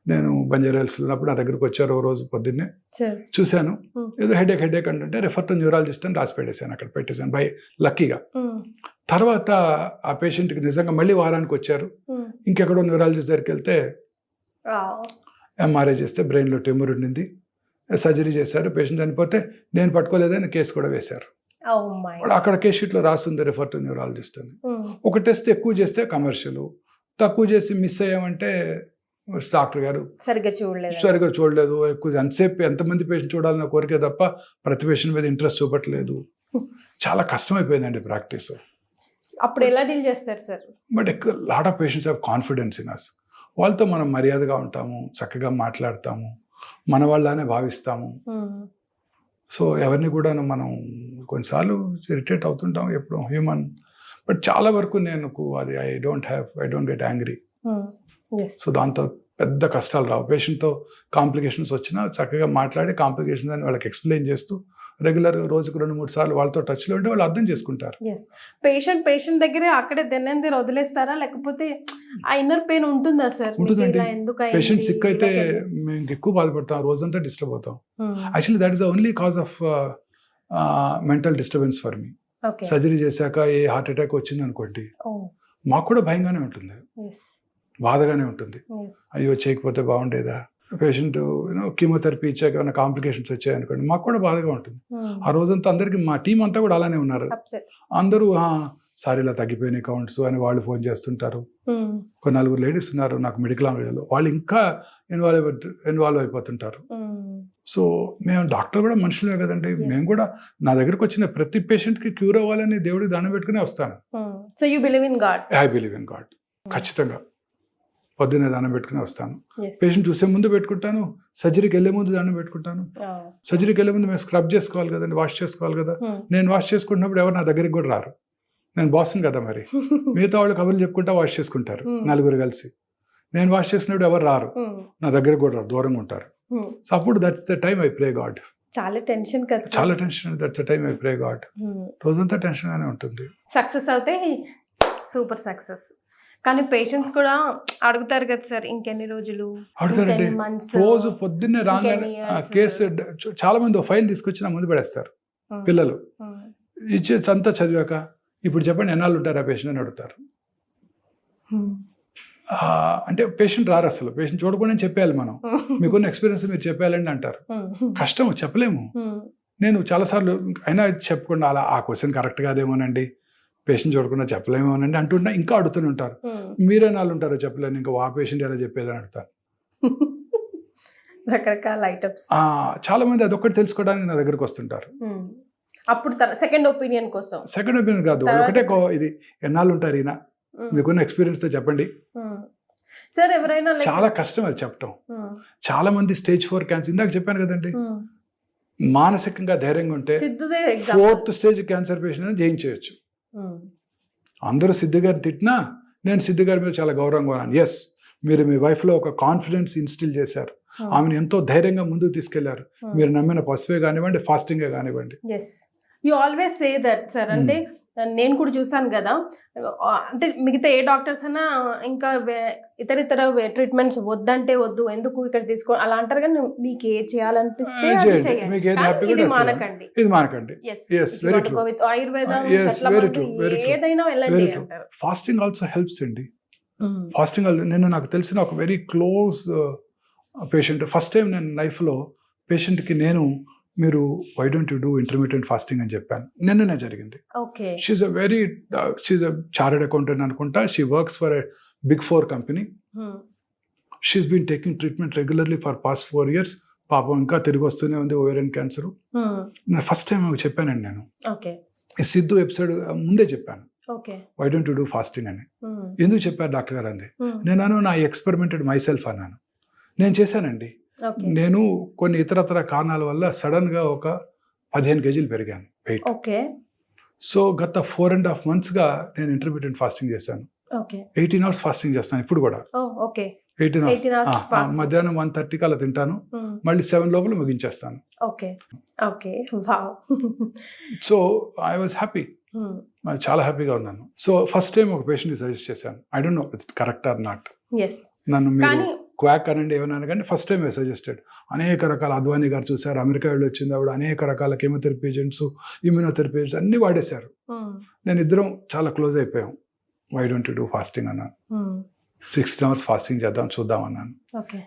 నేను బంజారా హిల్స్ ఉన్నప్పుడు నా దగ్గరకు వచ్చారు ఓ రోజు పొద్దున్నే, చూశాను, ఏదో హెడేక్ అంటే రెఫర్ టు న్యూరాలజిస్ట్ అని రాసి పెట్టేశాను, అక్కడ పెట్టేశాను బై లక్కీగా. తర్వాత ఆ పేషెంట్కి నిజంగా మళ్ళీ వారానికి వచ్చారు, ఇంకెక్కడో న్యూరాలజిస్ట్ దగ్గరికి వెళ్తే ఎంఆర్ఐ చేస్తే బ్రెయిన్లో ట్యూమర్ ఉండింది, సర్జరీ చేశారు, పేషెంట్ చనిపోతే నేను పట్టుకోలేదని కేసు కూడా వేశారు. అక్కడ కేస్ షీట్లో రాసింది రెఫర్ టు న్యూరాలజిస్ట్ అని. ఒక టెస్ట్ ఎక్కువ చేస్తే కమర్షియల్, తక్కువ చేసి మిస్ అయ్యామంటే డాక్టర్ గారు సరిగ్గా చూడలేదు, ఎక్కువ ఎంతసేపు ఎంతమంది పేషెంట్ చూడాలన్న కోరికే తప్ప ప్రతి పేషెంట్ మీద ఇంట్రెస్ట్ చూపట్లేదు. చాలా కష్టమైపోయిందండి ప్రాక్టీస్. అప్పుడు ఎలా డీల్ చేస్తారు sir? But lot of patients have confidence in us. వాళ్ళతో మనం మర్యాదగా ఉంటాము, చక్కగా మాట్లాడతాము, మన వాళ్ళనే భావిస్తాము. సో ఎవరిని కూడా మనం కొన్నిసార్లు ఇరిటేట్ అవుతుంటాం, ఎప్పుడు హ్యూమన్. బట్ చాలా వరకు నేను అది I don't get angry. So దాంతో పెద్ద కష్టాలు రావు. పేషెంట్తో కాంప్లికేషన్స్ వచ్చినా చక్కగా మాట్లాడి కాంప్లికేషన్స్ అని వాళ్ళకి ఎక్స్ప్లెయిన్ చేస్తూ రెగ్యులర్గా రోజుకు 2-3 సార్లు వాళ్ళతో టచ్లో ఉంటే వాళ్ళు అర్థం చేసుకుంటారు. పేషెంట్ దగ్గరే అక్కడే దెన్నంది వదిలేస్తారా, లేకపోతే ఆ ఇన్నర్ పెయిన్ ఉంటుందా సార్? ఉంటుందండి. పేషెంట్ సిక్ అయితే మేము ఎక్కువ బాధపడతాం, రోజంతా డిస్టర్బ్ అవుతాం. Actually that is the only cause of mental disturbance for me. Surgery చేశాక ఏ హార్ట్ అటాక్ వచ్చింది అనుకోండి, మాకు కూడా భయంగానే ఉంటుంది, ఎస్ బాధగానే ఉంటుంది. ఎస్ అయ్యో చేయకపోతే బాగుండేదా, పేషెంట్ కీమోథెరపీ ఇచ్చాక ఏమైనా కాంప్లికేషన్స్ వచ్చాయనుకోండి మాకు కూడా బాధగా ఉంటుంది. ఆ రోజంతా అందరికీ మా టీం అంతా కూడా అలానే ఉన్నారు. అప్సెట్ అందరూ సార్ ఇలా తగ్గిపోయిన అకౌంట్స్ అని వాళ్ళు ఫోన్ చేస్తుంటారు. ఒక 4 లేడీస్ ఉన్నారు నాకు మెడికల్ ఆంగ్లంలో, వాళ్ళు ఇంకా ఇన్వాల్వ్ అయిపోతుంటారు. సో మేము డాక్టర్ కూడా మనుషులే కదండి, మేము కూడా నా దగ్గరకు వచ్చిన ప్రతి పేషెంట్కి క్యూర్ అవ్వాలని దేవుడికి దండం పెట్టుకునే వస్తాను. So you believe in God? I believe in God, ఖచ్చితంగా పొద్దున్నే దండం పెట్టుకుని వస్తాను. పేషెంట్ చూసే ముందు పెట్టుకుంటాను, సర్జరీకి వెళ్ళే ముందు దండం పెట్టుకుంటాను. సర్జరీకి వెళ్ళే ముందు మేము స్క్రబ్ చేసుకోవాలి కదండి, వాష్ చేసుకోవాలి కదా. నేను వాష్ చేసుకుంటున్నప్పుడు ఎవరు నా దగ్గరికి కూడా రారు, నేను బాస్ని కదా మరి. మిగతా వాళ్ళు కబుర్లు చెప్పుకుంటా వాష్ చేసుకుంటారు 4 కలిసి. నేను వాష్ చేసినప్పుడు ఎవరు రారు, నా దగ్గరికి కూడా రారు, దూరంగా ఉంటారు. సో అప్పుడు that's the time I pray God. చాలా టెన్షన్ కదా, చాలా tension, that's the time I pray God. రోజంతా టెన్షన్ గానే ఉంటుంది. సక్సెస్ అవుతే సూపర్ సక్సెస్, కానీ పేషెంట్స్ కూడా అడుగుతారు కదా సార్ ఇంకెన్ని రోజులు, అడుగుతారండి. రోజు పొద్దున్నే రాగానే కేసు చాలా మంది ఫైల్ తీసుకొచ్చి నా ముందు పడేస్తారు పిల్లలు. ఇచ్చేసి అంతా చదివాక ఇప్పుడు చెప్పండి ఎన్నాళ్ళు ఉంటారు ఆ పేషెంట్ అని అడుగుతారు. అంటే పేషెంట్ రారు అసలు, పేషెంట్ చూడకుండా చెప్పేయాలి మనం, మీకున్న ఎక్స్పీరియన్స్ మీరు చెప్పేయాలండి అంటారు. కష్టం, చెప్పలేము. నేను చాలాసార్లు అయినా చెప్పకుండా అలా ఆ క్వశ్చన్ కరెక్ట్ కాదేమోనండి, పేషెంట్ చూడకుండా చెప్పలేమోనండి అంటుంటా, ఇంకా అడుగుతూనే ఉంటారు. మీరే నాళ్ళు ఉంటారో చెప్పలేను, ఇంకా ఆ పేషెంట్ ఎలా చెప్పేదని అడుగుతారు. రకరకాల ఐటమ్స్. చాలా మంది అదొక్కటి తెలుసుకోవడానికి నా దగ్గరకు వస్తుంటారు. అప్పుడు సెకండ్ ఒపీనియన్ కోసం. సెకండ్ ఒపీనియన్ కాదు, ఒకటే ఇది ఎన్నాళ్ళు ఉంటారు ఈయన, మీకున్న ఎక్స్పీరియన్స్ తో చెప్పండి సార్. ఎవరైనా చాలా కష్టం అది చెప్పటం. చాలా మంది స్టేజ్ 4 క్యాన్సర్, ఇందాక చెప్పాను కదండి, మానసికంగా ధైర్యంగా ఉంటే 4th స్టేజ్ క్యాన్సర్ పేషెంట్ అని జయించేయచ్చు. అందరూ సిద్ధు గారిని తిట్టినా నేను సిద్ధు గారి మీద చాలా గౌరవంగా ఉన్నాను. ఎస్, మీరు మీ వైఫ్లో ఒక కాన్ఫిడెన్స్ ఇన్స్టిల్ చేశారు, ఆమెను ఎంతో ధైర్యంగా ముందుకు తీసుకెళ్లారు. మీరు నమ్మిన పసుపే కానివ్వండి, ఫాస్టింగే కానివ్వండి. You always say that sir. అంటే నేను కూడా చూసాను కదా, అంటే మిగతా ఏ డాక్టర్స్ అన్నా ఇంకా ఇతర ట్రీట్మెంట్స్ వద్దంటే వద్దు, ఎందుకు ఇక్కడ తీసుకో అలా అంటారు, కానీ మీకు ఏ చేయాలనిపిస్తే ఇది మానకండి, ఇది మానకండి. ఆయుర్వేదం ఏదైనా వెళ్ళండి అంటారు. ఫాస్టింగ్ ఆల్సో హెల్ప్స్ అండి. ఫాస్టింగ్ నిన్న నాకు తెలిసిన ఒక very close patient, first time నేను లైఫ్లో పేషెంట్కి నేను మీరు why don't you do intermediate fasting అని చెప్పాను. నిన్ననే జరిగింది. షీఈ్ అ చార్టర్డ్ అకౌంటెంట్ అనుకుంటా. She works for a Big 4 company. She's been taking treatment regularly for past 4 years. పాపం ఇంకా తిరిగి వస్తూనే ఉంది ఓవేరియన్ క్యాన్సర్. ఫస్ట్ టైం చెప్పానండి నేను ఈ సిద్ధు ఎపిసోడ్ ముందే చెప్పాను, why don't you do fasting అని. ఎందుకు చెప్పారు డాక్టర్ గారు అంది. నేను నా ఎక్స్పెరిమెంటెడ్ మై సెల్ఫ్ అన్నాను. నేను చేశానండి. నేను కొన్ని ఇతరత్ర కారణాల వల్ల సడన్ గా ఒక 15 kgs పెరిగాను వెయిట్. సో గత 4.5 months గా నేను ఇంటర్మీడియట్ ఫాస్టింగ్ చేశాను. 18 hours ఫాస్టింగ్ చేస్తాను ఇప్పుడు కూడా. 18 hours మధ్యాహ్నం 1:30 అలా తింటాను, మళ్ళీ 7 లోపల ముగించేస్తాను. సో ఐ వాజ్ హ్యాపీ, చాలా హ్యాపీగా ఉన్నాను. సో ఫస్ట్ టైం ఒక పేషెంట్ సజెస్ట్ చేశాను. I don't know it's correct or not, నన్ను మీరు క్వాక్ అనండి ఏమన్నా కానీ ఫస్ట్ టైం సజెస్టెడ్. అనేక రకాల అద్వానీ గారు చూశారు, అమెరికా వెళ్ళి వచ్చింది ఆవిడ, అనేక రకాల కెమోథెరపీ ఏజెంట్స్, ఇమ్యూనోథెరపీ ఏజెంట్స్ అన్ని వాడేశారు. నేను ఇద్దరం చాలా క్లోజ్ అయిపోయాం. Why don't you do fasting అన్నాను. 16 hours ఫాస్టింగ్ చేద్దాం చూద్దాం అన్నాను.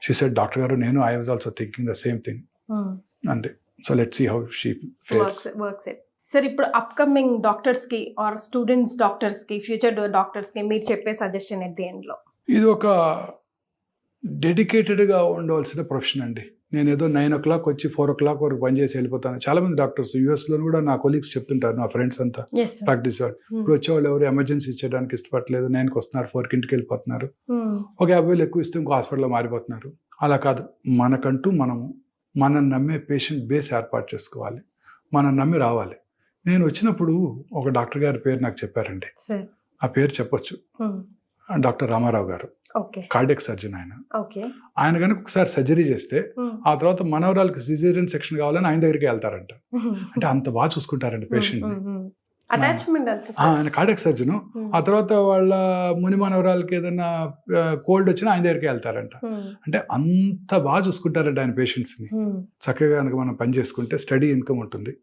షీ సెడ్ డాక్టర్ గారు నేను I was also thinking the same thing అంతే. So let's see how she fares. Sir ఇప్పుడు అప్కమింగ్ డాక్టర్స్ కి ఆర్ స్టూడెంట్స్ డాక్టర్స్ కి, ఫ్యూచర్ డాక్టర్స్ కి మీరు చెప్పే సజెషన్ ఎట్ ది ఎండ్ లో? ఇది ఒక డెడికేటెడ్గా ఉండవలసిన ప్రొఫెషన్ అండి. నేను ఏదో 9 o'clock వచ్చి 4 o'clock వరకు పనిచేసి వెళ్ళిపోతాను. చాలా మంది డాక్టర్స్ యూఎస్లో కూడా నా కొలీగ్స్ చెప్తుంటారు, నా ఫ్రెండ్స్ అంతా ప్రాక్టీస్ వాళ్ళు. ఇప్పుడు వచ్చేవాళ్ళు ఎవరు ఎమర్జెన్సీ ఇచ్చేయడానికి ఇష్టపడలేదు, 9కి వస్తున్నారు, 4కి ఇంటికి వెళ్ళిపోతున్నారు. ఒక 50,000 ఎక్కువ ఇస్తే ఇంకో హాస్పిటల్లో మారిపోతున్నారు. అలా కాదు, మనకంటూ మనం నమ్మే పేషెంట్ బేస్ ఏర్పాటు చేసుకోవాలి, మనం నమ్మి రావాలి. నేను వచ్చినప్పుడు ఒక డాక్టర్ గారి పేరు నాకు చెప్పారండి, ఆ పేరు చెప్పొచ్చు, డాక్టర్ రామారావు గారు, కార్డియాక్ సర్జన్. ఆయన కనుక ఒకసారి సర్జరీ చేస్తే ఆ తర్వాత మనవరాలకి సిజేరియన్ సెక్షన్ కావాలని ఆయన దగ్గరికి వెళ్తారంట. అంటే అంత బాగా చూసుకుంటారండి పేషెంట్. ఆయన కార్డియాక్ సర్జన్. ఆ తర్వాత వాళ్ళ ముని మనవరాలకి ఏదైనా కోల్డ్ వచ్చినా ఆయన దగ్గరికి వెళ్తారంట. అంటే అంత బాగా చూసుకుంటారంట ఆయన పేషెంట్స్ ని. చక్కగా కనుక మనం పని చేసుకుంటే స్టడీ ఇన్కమ్ ఉంటుంది.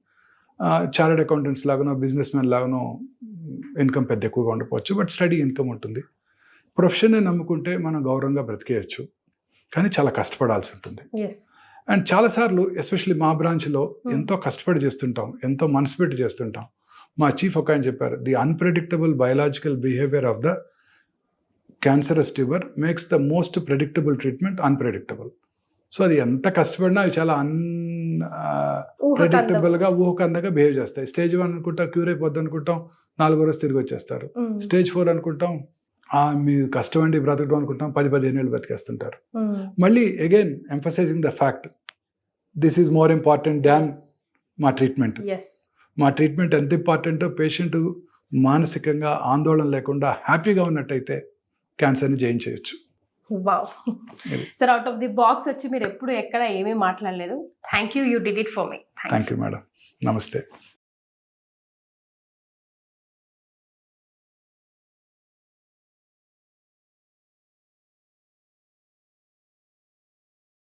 చార్టర్డ్ అకౌంటెంట్స్ లాగానో బిజినెస్ మ్యాన్ లాగానో ఇన్కమ్ పెద్ద ఎక్కువగా ఉండకపోవచ్చు, బట్ స్టడీ ఇన్కమ్ ఉంటుంది. ప్రొఫెషన్ని నమ్ముకుంటే మనం గౌరవంగా బ్రతికేయచ్చు, కానీ చాలా కష్టపడాల్సి ఉంటుంది. ఎస్. అండ్ చాలాసార్లు ఎస్పెషల్లీ మా బ్రాంచ్లో ఎంతో కష్టపడి చేస్తుంటాం, ఎంతో మనసు పెట్టి చేస్తుంటాం. మా చీఫ్ ఒక ఆయన చెప్పారు, the unpredictable biological behaviour of the cancerous tuber makes the most predictable treatment unpredictable. So అది ఎంత కష్టపడినా అవి చాలా ప్రెడిక్టబుల్గా ఊహకందంగా బిహేవ్ చేస్తాయి. స్టేజ్ 1 అనుకుంటాం క్యూర్ అయిపోద్ది అనుకుంటాం, 4 రోజు తిరిగి వచ్చేస్తారు. స్టేజ్ 4 అనుకుంటాం మీ కష్టం అండి బ్రతకడం అనుకుంటాం, 10-15 ఏళ్ళు బతికేస్తుంటారు. మళ్ళీ again emphasising the fact, this is more important than మా ట్రీట్మెంట్. మా ట్రీట్మెంట్ ఎంత ఇంపార్టెంటో పేషెంట్ మానసికంగా ఆందోళన లేకుండా హ్యాపీగా ఉన్నట్టయితే క్యాన్సర్ని జయించేయచ్చు. Wow sir, out of the box వచ్చి మీరు ఎప్పుడు ఎక్కడ ఏమీ మాట్లాడలేదు. Thank you, you did it for me. Thank you madam, నమస్తే.